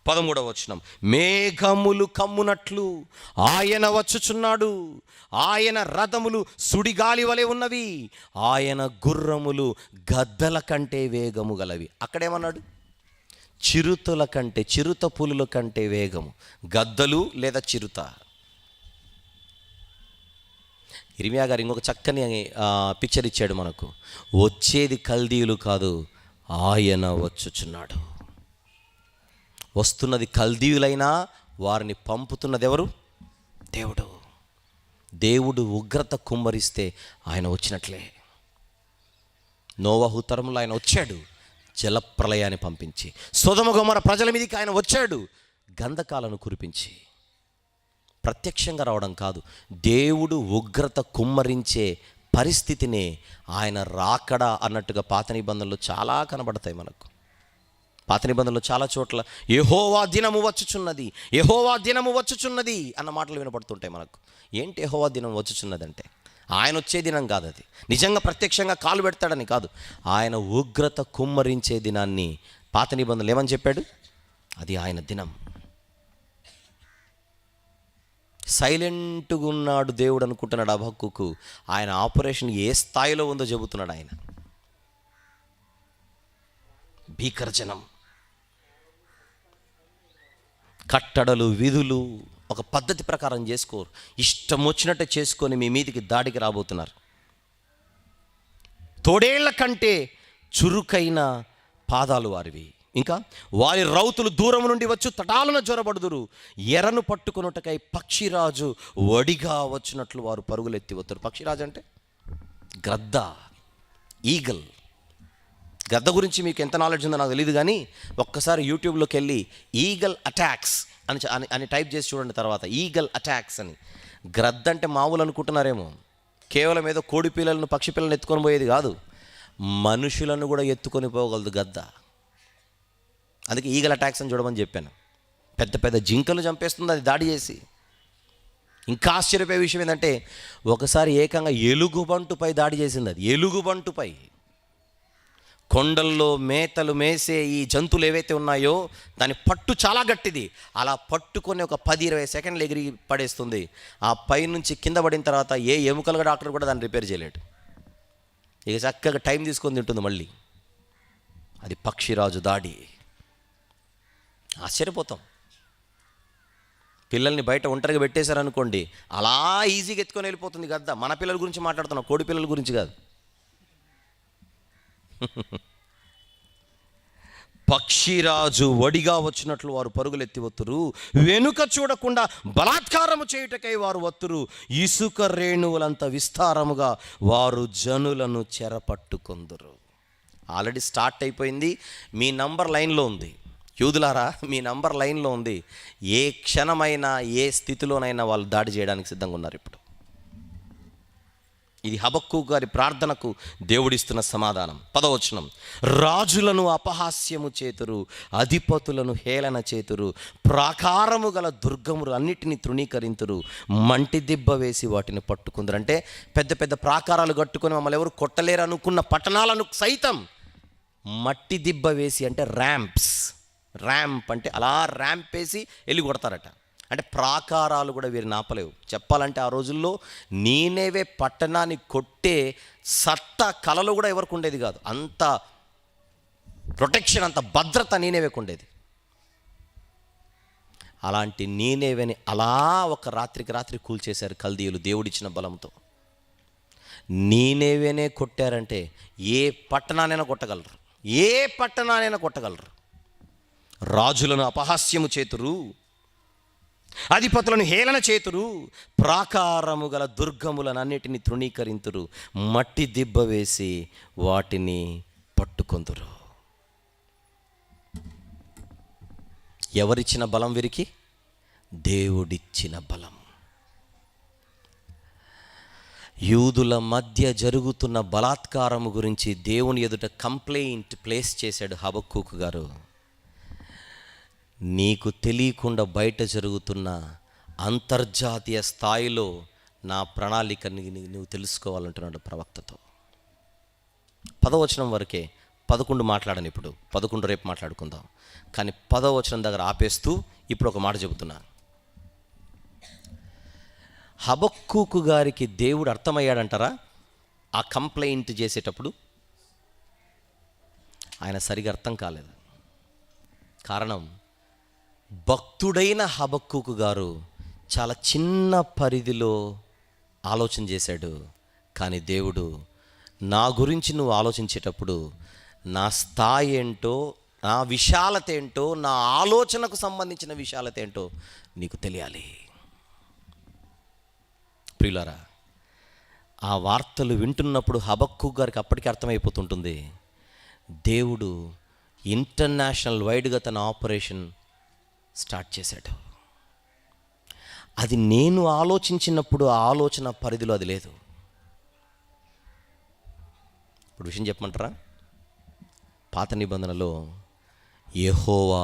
13వ వచనం, మేఘములు కమ్మునట్లు ఆయన వచ్చుచున్నాడు, ఆయన రథములు సుడిగాలి వలె ఉన్నవి, ఆయన గుర్రములు గద్దల కంటే వేగము గలవి. అక్కడేమన్నాడు? చిరుతల కంటే, చిరుత పులుల కంటే వేగము. గద్దలు లేదా చిరుత. ఇర్మియా గారు ఇంకొక చక్కని పిక్చర్ ఇచ్చాడు మనకు. వచ్చేది కల్దీయులు కాదు, ఆయన వచ్చుచున్నాడు. వస్తున్నది కల్దీయులైనా వారిని పంపుతున్నది ఎవరు? దేవుడు. దేవుడు ఉగ్రత కుమ్మరిస్తే ఆయన వచ్చినట్లే. నోవహు తరంలో ఆయన వచ్చాడు, జలప్రలయాన్ని పంపించి. సొదొమ గొమొర్రా ప్రజల మీదకి ఆయన వచ్చాడు, గంధకాలను కురిపించి. ప్రత్యక్షంగా రావడం కాదు, దేవుడు ఉగ్రత కుమ్మరించే పరిస్థితిని ఆయన రాకడా అన్నట్టుగా పాత నిబంధనలు చాలా కనబడతాయి మనకు. పాత నిబంధనలు చాలా చోట్ల యెహోవా దినము వచ్చుచున్నది, యెహోవా దినము వచ్చుచున్నది అన్న మాటలు వినపడుతుంటాయి మనకు. ఏంటి యెహోవా దినం వచ్చుచున్నది అంటే? ఆయన వచ్చే దినం కాదు అది. నిజంగా ప్రత్యక్షంగా కాలు పెడతాడని కాదు, ఆయన ఉగ్రత కుమ్మరించే దినాన్ని పాత నిబంధనలు ఏమని చెప్పాడు? అది ఆయన దినం. సైలెంట్గా ఉన్నాడు దేవుడు అనుకుంటున్నాడు హబక్కూకు. ఆయన ఆపరేషన్ ఏ స్థాయిలో ఉందో చెబుతున్నాడు ఆయన. భీకరజనం, కట్టడలు, విధులు ఒక పద్ధతి ప్రకారం చేసుకోరు, ఇష్టం వచ్చినట్టు చేసుకొని మీ మీదికి దాడికి రాబోతున్నారు. తోడేళ్ల కంటే చురుకైన పాదాలు వారివి, ఇంకా వారి రౌతులు దూరం నుండి వచ్చు తటాలున జ్వరబడుదురు. ఎరను పట్టుకొనుటకై పక్షిరాజు వడిగా వచ్చినట్లు వారు పరుగులెత్తి వస్తారు. పక్షిరాజు అంటే గ్రద్ద, ఈగల్. గద్ద గురించి మీకు ఎంత నాలెడ్జ్ ఉందో నాకు తెలియదు, కానీ ఒక్కసారి యూట్యూబ్లోకి వెళ్ళి ఈగల్ అటాక్స్ అని టైప్ చేసి చూడండి. తర్వాత ఈగల్ అటాక్స్ అని. గ్రద్ద అంటే మామూలు అనుకుంటున్నారేమో, కేవలం ఏదో కోడి పిల్లలను పక్షి పిల్లలను ఎత్తుకొని పోయేది కాదు, మనుషులను కూడా ఎత్తుకొని పోగలదు గద్ద. అందుకే ఈగల్ అటాక్స్ అని చూడమని చెప్పాను. పెద్ద పెద్ద జింకలు చంపేస్తుంది అది దాడి చేసి. ఇంకా ఆశ్చర్యపోయే విషయం ఏంటంటే, ఒకసారి ఏకంగా ఎలుగుబంటుపై దాడి చేసింది. అది ఎలుగుబంటుపై. కొండల్లో మేతలు మేసే ఈ జంతువులు ఏవైతే ఉన్నాయో దాని పట్టు చాలా గట్టిది. అలా పట్టుకొని ఒక 10-20 సెకండ్లు ఎగిరి పడేస్తుంది. ఆ పై నుంచి కింద పడిన తర్వాత ఏ ఎముకలుగా డాక్టర్ కూడా దాన్ని రిపేర్ చేయలేడు. ఇక చక్కగా టైం తీసుకొని తింటుంది మళ్ళీ. అది పక్షిరాజు దాడి. ఆశ్చర్యపోతాం. పిల్లల్ని బయట ఒంటరిగా పెట్టేశారనుకోండి, అలా ఈజీగా ఎత్తుకొని వెళ్ళిపోతుంది గద్ద. మన పిల్లల గురించి మాట్లాడుతున్నాం, కోడి పిల్లల గురించి కాదు. పక్షిరాజు వడిగా వచ్చినట్లు వారు పరుగులెత్తి వత్తురు. వెనుక చూడకుండా బలాత్కారము చేయుటకై వారు వత్తురు. ఇసుక రేణువులంత విస్తారముగా వారు జనులను చెరపట్టుకొందురు. ఆల్రెడీ స్టార్ట్ అయిపోయింది. మీ నంబర్ లైన్లో ఉంది. యూదులారా, మీ నంబర్ లైన్లో ఉంది. ఏ క్షణమైనా ఏ స్థితిలోనైనా వాళ్ళు దాడి చేయడానికి సిద్ధంగా ఉన్నారు ఇప్పుడు. ఇది హబక్కూకు గారి ప్రార్థనకు దేవుడిస్తున్న సమాధానం. 10వ వచనం, రాజులను అపహాస్యము చేతురు, అధిపతులను హేళన చేతురు, ప్రాకారము గల దుర్గములు అన్నిటినీ తృణీకరింతురు, మంటి దిబ్బ వేసి వాటిని పట్టుకుందరు. అంటే పెద్ద పెద్ద ప్రాకారాలు కట్టుకొని మమ్మల్ని ఎవరు కొట్టలేరు అనుకున్న పట్టణాలను సైతం మట్టి దిబ్బ వేసి, అంటే ర్యాంప్ అంటే అలా ర్యాంప్ వేసి వెళ్ళి కొడతారట. అంటే ప్రాకారాలు కూడా వీరిని ఆపలేవు. చెప్పాలంటే ఆ రోజుల్లో నీనేవే పట్టణాన్ని కొట్టే సత్తా కళలు కూడా ఎవరికి ఉండేది కాదు. అంత ప్రొటెక్షన్, అంత భద్రత నీనేవేకి ఉండేది. అలాంటి నీనేవేని అలా ఒక రాత్రికి రాత్రి కూల్చేశారు కల్దీయులు దేవుడిచ్చిన బలంతో. నీనేవేనే కొట్టారంటే ఏ పట్టణానైనా కొట్టగలరు, ఏ పట్టణానైనా కొట్టగలరు. రాజులను అపహాస్యము చేతురు, అధిపతులను హేళన చేతురు, ప్రాకారము గల దుర్గములనన్నిటిని తృణీకరింతురు, మట్టి దిబ్బ వేసి వాటిని పట్టుకొందురు. ఎవరిచ్చిన బలం వీరికి? దేవుడిచ్చిన బలం. యూదుల మధ్య జరుగుతున్న బలాత్కారము గురించి దేవుని ఎదుట కంప్లైంట్ ప్లేస్ చేశాడు హబక్కూకు గారు. నీకు తెలియకుండా బయట జరుగుతున్న అంతర్జాతీయ స్థాయిలో నా ప్రణాళికని నువ్వు తెలుసుకోవాలంటున్నాడు ప్రవక్తతో. 10వ వచనం వరకే, 11 మాట్లాడను ఇప్పుడు, 11 రేపు మాట్లాడుకుందాం. కానీ 10వ వచనం దగ్గర ఆపేస్తూ ఇప్పుడు ఒక మాట చెబుతున్నా. హబక్కూకు గారికి దేవుడు అర్థమయ్యాడంటారా? ఆ కంప్లైంట్ చేసేటప్పుడు ఆయన సరిగా అర్థం కాలేదు. కారణం, భక్తుడైన హబక్కూకు గారు చాలా చిన్న పరిధిలో ఆలోచన చేశాడు. కానీ దేవుడు, నా గురించి నువ్వు ఆలోచించేటప్పుడు నా స్థాయి ఏంటో, నా విశాలత ఏంటో, నా ఆలోచనకు సంబంధించిన విశాలత ఏంటో నీకు తెలియాలి. ప్రియులారా, ఆ వార్తలు వింటున్నప్పుడు హబక్కూకు గారికి అప్పటికే అర్థమైపోతుంటుంది, దేవుడు ఇంటర్నేషనల్ వైడ్గా తన ఆపరేషన్ స్టార్ట్ చేశాడు. అది నేను ఆలోచించినప్పుడు ఆ ఆలోచన పరిధిలో అది లేదు. ఇప్పుడు విషయం చెప్పమంటారా? పాత నిబంధనలో యెహోవా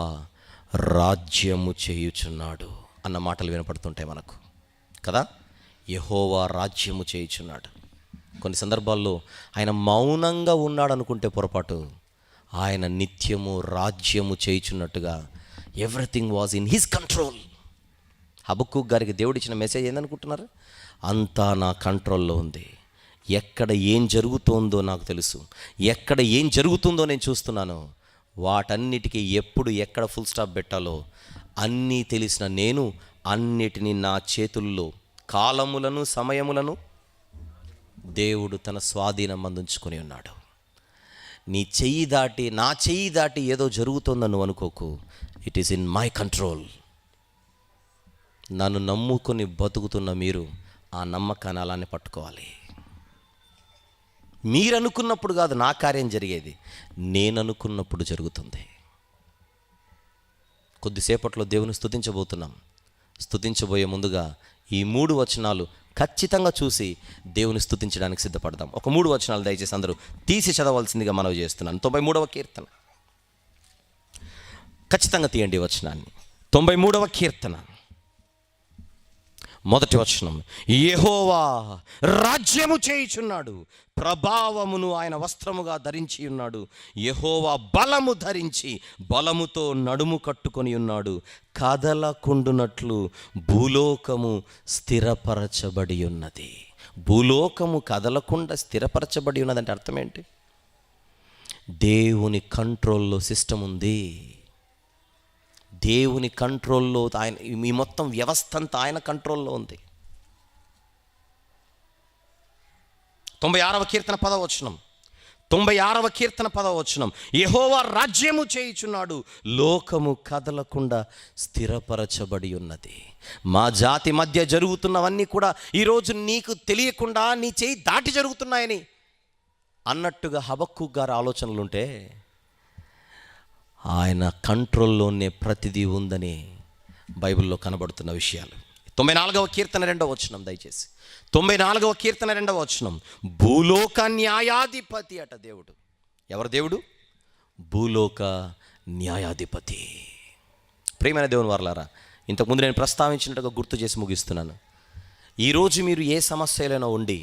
రాజ్యము చేయుచున్నాడు అన్న మాటలు వినపడుతుంటాయి మనకు కదా. యెహోవా రాజ్యము చేయుచున్నాడు. కొన్ని సందర్భాల్లో ఆయన మౌనంగా ఉన్నాడు అనుకుంటే పొరపాటు. ఆయన నిత్యము రాజ్యము చేయుచున్నట్టుగా everything was in his control. Habakkuk గారికి దేవుడు ఇచ్చిన మెసేజ్ ఏందనుకుంటున్నారు? అంతా నా కంట్రోల్లో ఉంది. ఎక్కడ ఏం జరుగుతుందో నాకు తెలుసు, ఎక్కడ ఏం జరుగుతుందో నేను చూస్తున్నాను. వాటన్నిటికీ ఎప్పుడు ఎక్కడ ఫుల్ స్టాప్ పెట్టాలో అన్నీ తెలిసిన నేను అన్నిటినీ నా చేతుల్లో కాలములను సమయములను దేవుడు తన స్వాధీనం అందించుకొని ఉన్నాడు. నీ చెయ్యి దాటి, నా చెయ్యి దాటి ఏదో జరుగుతుందని నువ్వు అనుకోకు. It is in my control. నన్ను నమ్ముకొని బతుకుతున్న మీరు ఆ నమ్మకాన్ని అలానే పట్టుకోవాలి. మీరు అనుకున్నప్పుడు కాదు నా కార్యం జరిగేది, నేను అనుకున్నప్పుడు జరుగుతుంది. కొద్దిసేపట్లో దేవుని స్తుతించబోతున్నాం. స్తుతించబోయే ముందుగా ఈ 3 వచనాలు ఖచ్చితంగా చూసి దేవుని స్తుతించడానికి సిద్ధపడదాం. ఒక 3 వచనాలు దయచేసి అందరూ తీసి చదవాల్సిందిగా మనవి చేస్తున్నాను. 93వ కీర్తన ఖచ్చితంగా తీయండి వచనాన్ని. 93వ కీర్తన మొదటి వచనం. యెహోవా రాజ్యము చేయుచున్నాడు, ప్రభావమును ఆయన వస్త్రముగా ధరించి ఉన్నాడు. యెహోవా బలము ధరించి బలముతో నడుము కట్టుకొని ఉన్నాడు. కదలకుండునట్లు భూలోకము స్థిరపరచబడి ఉన్నది. భూలోకము కదలకుండా స్థిరపరచబడి ఉన్నదంటే అర్థం ఏంటి? దేవుని కంట్రోల్లో సిస్టమ్ ఉంది. దేవుని కంట్రోల్లో ఆయన, ఈ మొత్తం వ్యవస్థ అంతా ఆయన కంట్రోల్లో ఉంది. 96వ కీర్తన 10వ వచనం. 96వ కీర్తన 10వ వచనం. యెహోవా రాజ్యము చేయుచున్నాడు, లోకము కదలకుండా స్థిరపరచబడి ఉన్నది. మా జాతి మధ్య జరుగుతున్నవన్నీ కూడా ఈరోజు నీకు తెలియకుండా నీ చేయి దాటి జరుగుతున్నాయని అన్నట్టుగా హబక్కూక్ గారి ఆలోచనలుంటే ఆయన కంట్రోల్లోనే ప్రతిదీ ఉందని బైబిల్లో కనబడుతున్న విషయాలు. 94వ కీర్తన 2వ వచనం దయచేసి. 94వ కీర్తన 2వ వచనం. భూలోక న్యాయాధిపతి అట దేవుడు. ఎవరు దేవుడు? భూలోక న్యాయాధిపతి. ప్రియమైన దేవుని వారలారా, ఇంతకుముందు నేను ప్రస్తావించినట్టుగా గుర్తు చేసి ముగిస్తున్నాను. ఈరోజు మీరు ఏ సమస్యలైనా ఉండి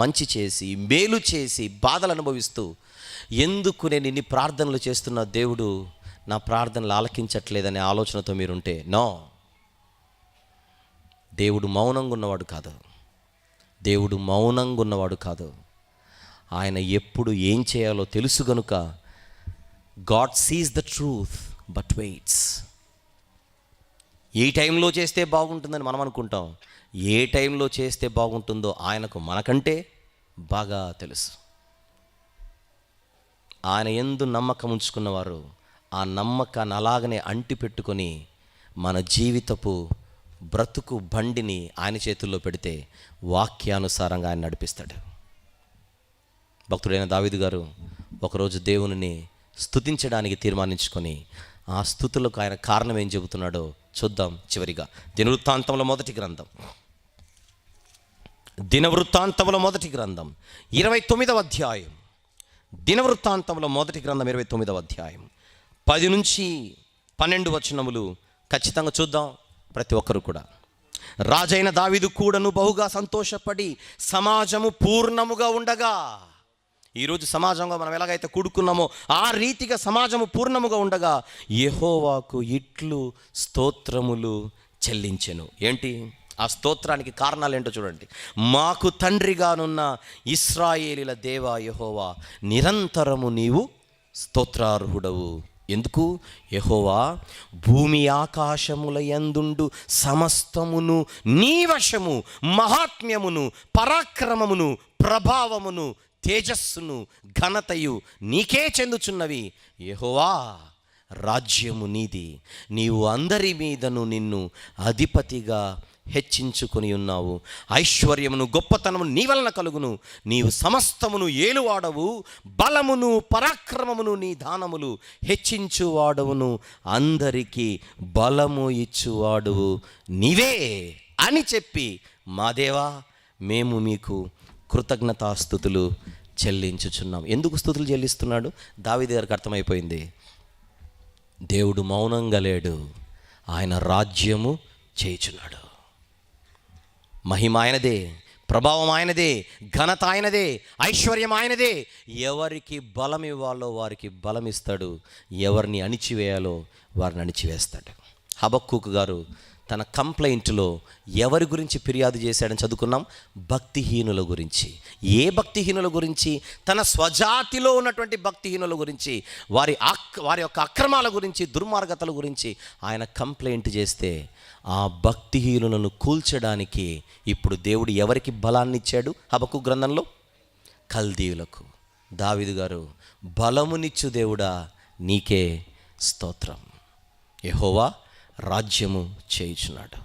మంచి చేసి మేలు చేసి బాధలు అనుభవిస్తూ ఎందుకు నేను ఇన్ని ప్రార్థనలు చేస్తున్న దేవుడు నా ప్రార్థనలు ఆలకించట్లేదనే ఆలోచనతో మీరుంటే, నో, దేవుడు మౌనంగా ఉన్నవాడు కాదు. దేవుడు మౌనంగా ఉన్నవాడు కాదు. ఆయన ఎప్పుడు ఏం చేయాలో తెలుసు గనుక God sees the truth but waits. ఏ టైంలో చేస్తే బాగుంటుందని మనం అనుకుంటాం. ఏ టైంలో చేస్తే బాగుంటుందో ఆయనకు మనకంటే బాగా తెలుసు. ఆయన యందు నమ్మకం ఉంచుకున్నవారు ఆ నమ్మకాన్ని అలాగనే అంటి పెట్టుకొని మన జీవితపు బ్రతుకు బండిని ఆయన చేతుల్లో పెడితే వాక్యానుసారంగా ఆయన నడిపిస్తాడు. భక్తుడైన దావీదు గారు ఒకరోజు దేవునిని స్తుతించడానికి తీర్మానించుకొని ఆ స్తుతులకు ఆయన కారణం ఏం చెబుతున్నాడో చూద్దాం. చివరిగా దినవృత్తాంతంలో మొదటి గ్రంథం, దినవృత్తాంతంలో మొదటి గ్రంథం 29వ అధ్యాయం. దినవృత్తాంతంలో మొదటి గ్రంథం 29వ అధ్యాయం 10 నుంచి 12 వచనములు ఖచ్చితంగా చూద్దాం ప్రతి ఒక్కరు కూడా. రాజైన దావీదు కూడాను బహుగా సంతోషపడి సమాజము పూర్ణముగా ఉండగా. ఈరోజు సమాజంగా మనం ఎలాగైతే కూడుకున్నామో ఆ రీతిగా సమాజము పూర్ణముగా ఉండగా యెహోవాకు ఇట్లు స్తోత్రములు చెల్లించెను. ఏంటి ఆ స్తోత్రానికి కారణాలు ఏంటో చూడండి. మాకు తండ్రిగానున్న ఇశ్రాయేలీల దేవా యెహోవా, నిరంతరము నీవు స్తోత్రార్హుడవు. ఎందుకు? యెహోవా భూమి ఆకాశముల యందుండు సమస్తమును నీ వశము, మహాత్మ్యమును పరాక్రమమును ప్రభావమును తేజస్సును ఘనతయు నీకే చెందుచున్నవి. యెహోవా రాజ్యము నీది, నీవు అందరి మీదను నిన్ను అధిపతిగా హెచ్చించుకొని ఉన్నావు. ఐశ్వర్యమును గొప్పతనము నీ వలన కలుగును. నీవు సమస్తమును ఏలువాడవు. బలమును పరాక్రమమును నీ దానములు హెచ్చించువాడవును. అందరికీ బలము ఇచ్చువాడువు నీవే అని చెప్పి, మా దేవా మేము మీకు కృతజ్ఞతాస్తుతులు చెల్లించుచున్నాం. ఎందుకు స్తుతులు చెల్లిస్తున్నాడు? దావీదు గారికి అర్థమైపోయింది, దేవుడు మౌనంగా లేడు, ఆయన రాజ్యము చేయుచున్నాడు. మహిమ ఆయనదే, ప్రభావం ఆయనదే, ఘనత ఆయనదే, ఐశ్వర్యం ఆయనదే. ఎవరికి బలం ఇవ్వాలో వారికి బలం ఇస్తాడు, ఎవరిని అణిచివేయాలో వారిని అణిచివేస్తాడు. హబక్కూకు గారు తన కంప్లైంట్లో ఎవరి గురించి ఫిర్యాదు చేశాడని చదువుకున్నాం? భక్తిహీనుల గురించి. ఏ భక్తిహీనుల గురించి? తన స్వజాతిలో ఉన్నటువంటి భక్తిహీనుల గురించి, వారి యొక్క అక్రమాల గురించి, దుర్మార్గతల గురించి ఆయన కంప్లైంట్ చేస్తే, ఆ భక్తిహీనులను కూల్చడానికి ఇప్పుడు దేవుడు ఎవరికి బలాన్ని ఇచ్చాడు? హబక్కూకు గ్రంథంలో కల్దీయులకు. దావీదు గారు, బలమునిచ్చు దేవుడా నీకే స్తోత్రం, యెహోవా రాజ్యము చేయుచున్నాడు.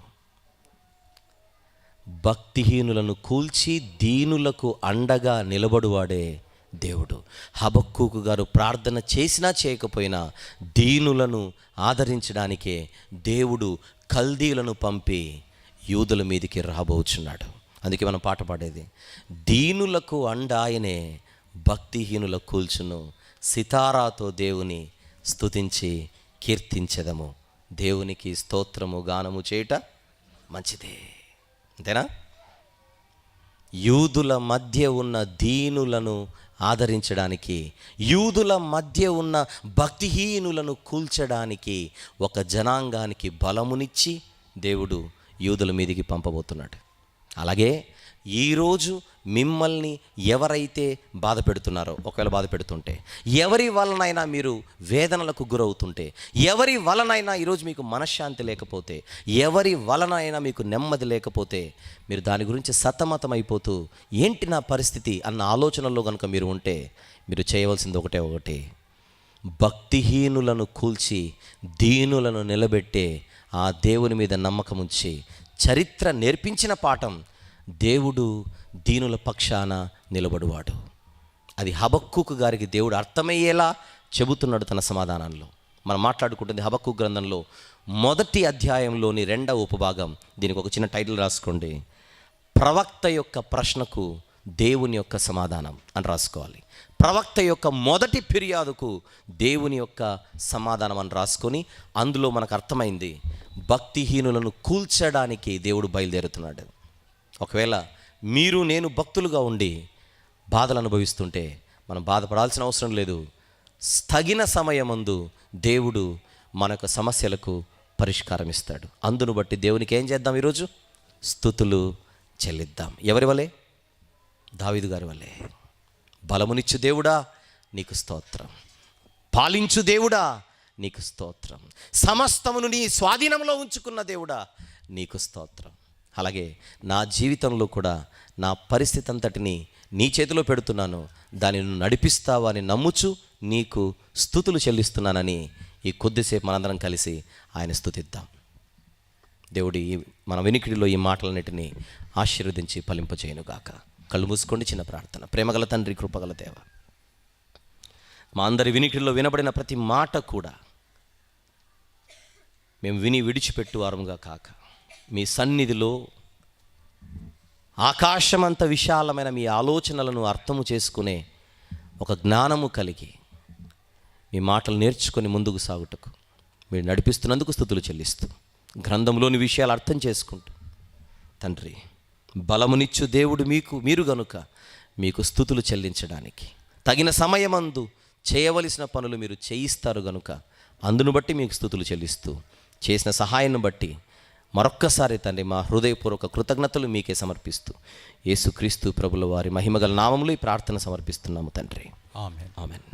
భక్తిహీనులను కూల్చి దీనులకు అండగా నిలబడువాడే దేవుడు. హబక్కూకు గారు ప్రార్థన చేసినా చేయకపోయినా దీనులను ఆదరించడానికే దేవుడు కల్దీలను పంపి యూదుల మీదికి రాబోచున్నాడు. అందుకే మనం పాట పాడేది, దీనులకు అండ ఆయనే, భక్తిహీనుల కూల్చును, సితారాతో దేవుని స్తుతించి కీర్తించెదము. దేవునికి స్తోత్రము గానము చేయుట మంచిదే. అంతేనా? యూదుల మధ్య ఉన్న దీనులను ఆదరించడానికి, యూదుల మధ్య ఉన్న భక్తిహీనులను కూల్చడానికి ఒక జనాంగానికి బలమునిచ్చి దేవుడు యూదుల మీదికి పంపబోతున్నాడు. అలాగే ఈరోజు మిమ్మల్ని ఎవరైతే బాధ పెడుతున్నారో, ఒకవేళ బాధ పెడుతుంటే, ఎవరి వలనైనా మీరు వేదనలకు గురవుతుంటే, ఎవరి వలనైనా ఈరోజు మీకు మనశ్శాంతి లేకపోతే, ఎవరి వలనైనా మీకు నెమ్మది లేకపోతే, మీరు దాని గురించి సతమతమైపోతూ ఏంటి నా పరిస్థితి అన్న ఆలోచనల్లో కనుక మీరు ఉంటే, మీరు చేయవలసింది ఒకటే, భక్తిహీనులను కూల్చి దీనులను నిలబెట్టే ఆ దేవుని మీద నమ్మకం ఉంచి, చరిత్ర నేర్పించిన పాఠం, దేవుడు దీనుల పక్షాన నిలబడువాడు. అది హబక్కూకు గారికి దేవుడు అర్థమయ్యేలా చెబుతున్నాడు తన సమాధానంలో. మనం మాట్లాడుకుంటుంది హబక్కూకు గ్రంథంలో 1వ అధ్యాయంలోని 2వ ఉపభాగం. దీనికి ఒక చిన్న టైటిల్ రాసుకోండి, ప్రవక్త యొక్క ప్రశ్నకు దేవుని యొక్క సమాధానం అని రాసుకోవాలి. ప్రవక్త యొక్క మొదటి ఫిర్యాదుకు దేవుని యొక్క సమాధానం అని రాసుకొని, అందులో మనకు అర్థమైంది, భక్తిహీనులను కూల్చడానికి దేవుడు బయలుదేరుతున్నాడు. ఒకవేళ మీరు నేను భక్తులుగా ఉండి బాధలు అనుభవిస్తుంటే మనం బాధపడాల్సిన అవసరం లేదు. తగిన సమయమందు దేవుడు మన యొక్క సమస్యలకు పరిష్కారం ఇస్తాడు. అందును బట్టి దేవునికి ఏం చేద్దాం? ఈరోజు స్తుతులు చెల్లిద్దాం. ఎవరి వలె? దావీదు గారి వలె. బలమునిచ్చు దేవుడా నీకు స్తోత్రం, పాలించు దేవుడా నీకు స్తోత్రం, సమస్తమును నీ స్వాధీనంలో ఉంచుకున్న దేవుడా నీకు స్తోత్రం. అలాగే నా జీవితంలో కూడా నా పరిస్థితి అంతటిని నీ చేతిలో పెడుతున్నాను, దాన్ని నువ్వు నడిపిస్తావా అని నమ్ముచు నీకు స్తుతులు చెల్లిస్తున్నానని ఈ కొద్దిసేపు మనందరం కలిసి ఆయన స్తుతిద్దాం. దేవుడి మన వెనుకిడిలో ఈ మాటలన్నిటినీ ఆశీర్వదించి ఫలింపచేయునుగాక. కళ్ళు మూసుకోండి, చిన్న ప్రార్థన. ప్రేమగల తండ్రి, కృపగల దేవ, మా అందరి వినికిడిలో వినబడిన ప్రతి మాట కూడా మేము విని విడిచిపెట్టు వారముగా కాక, మీ సన్నిధిలో ఆకాశమంత విశాలమైన మీ ఆలోచనలను అర్థము చేసుకునే ఒక జ్ఞానము కలిగి మీ మాటలు నేర్చుకొని ముందుకు సాగుటకు మీరు నడిపిస్తున్నందుకు స్తుతులు చెల్లిస్తూ, గ్రంథంలోని విషయాలు అర్థం చేసుకుంటూ, తండ్రి బలమునిచ్చు దేవుడు మీరు గనుక మీకు స్తుతులు చెల్లించడానికి తగిన సమయమందు చేయవలసిన పనులు మీరు చేయిస్తారు గనుక అందును బట్టి మీకు స్తుతులు చెల్లిస్తూ, చేసిన సహాయాన్ని బట్టి మరొక్కసారి తండ్రి మా హృదయపూర్వక కృతజ్ఞతలు మీకే సమర్పిస్తూ, యేసుక్రీస్తు ప్రభుల వారి మహిమగల నామములో ఈ ప్రార్థన సమర్పిస్తున్నాము తండ్రి. ఆమేన్. ఆమేన్.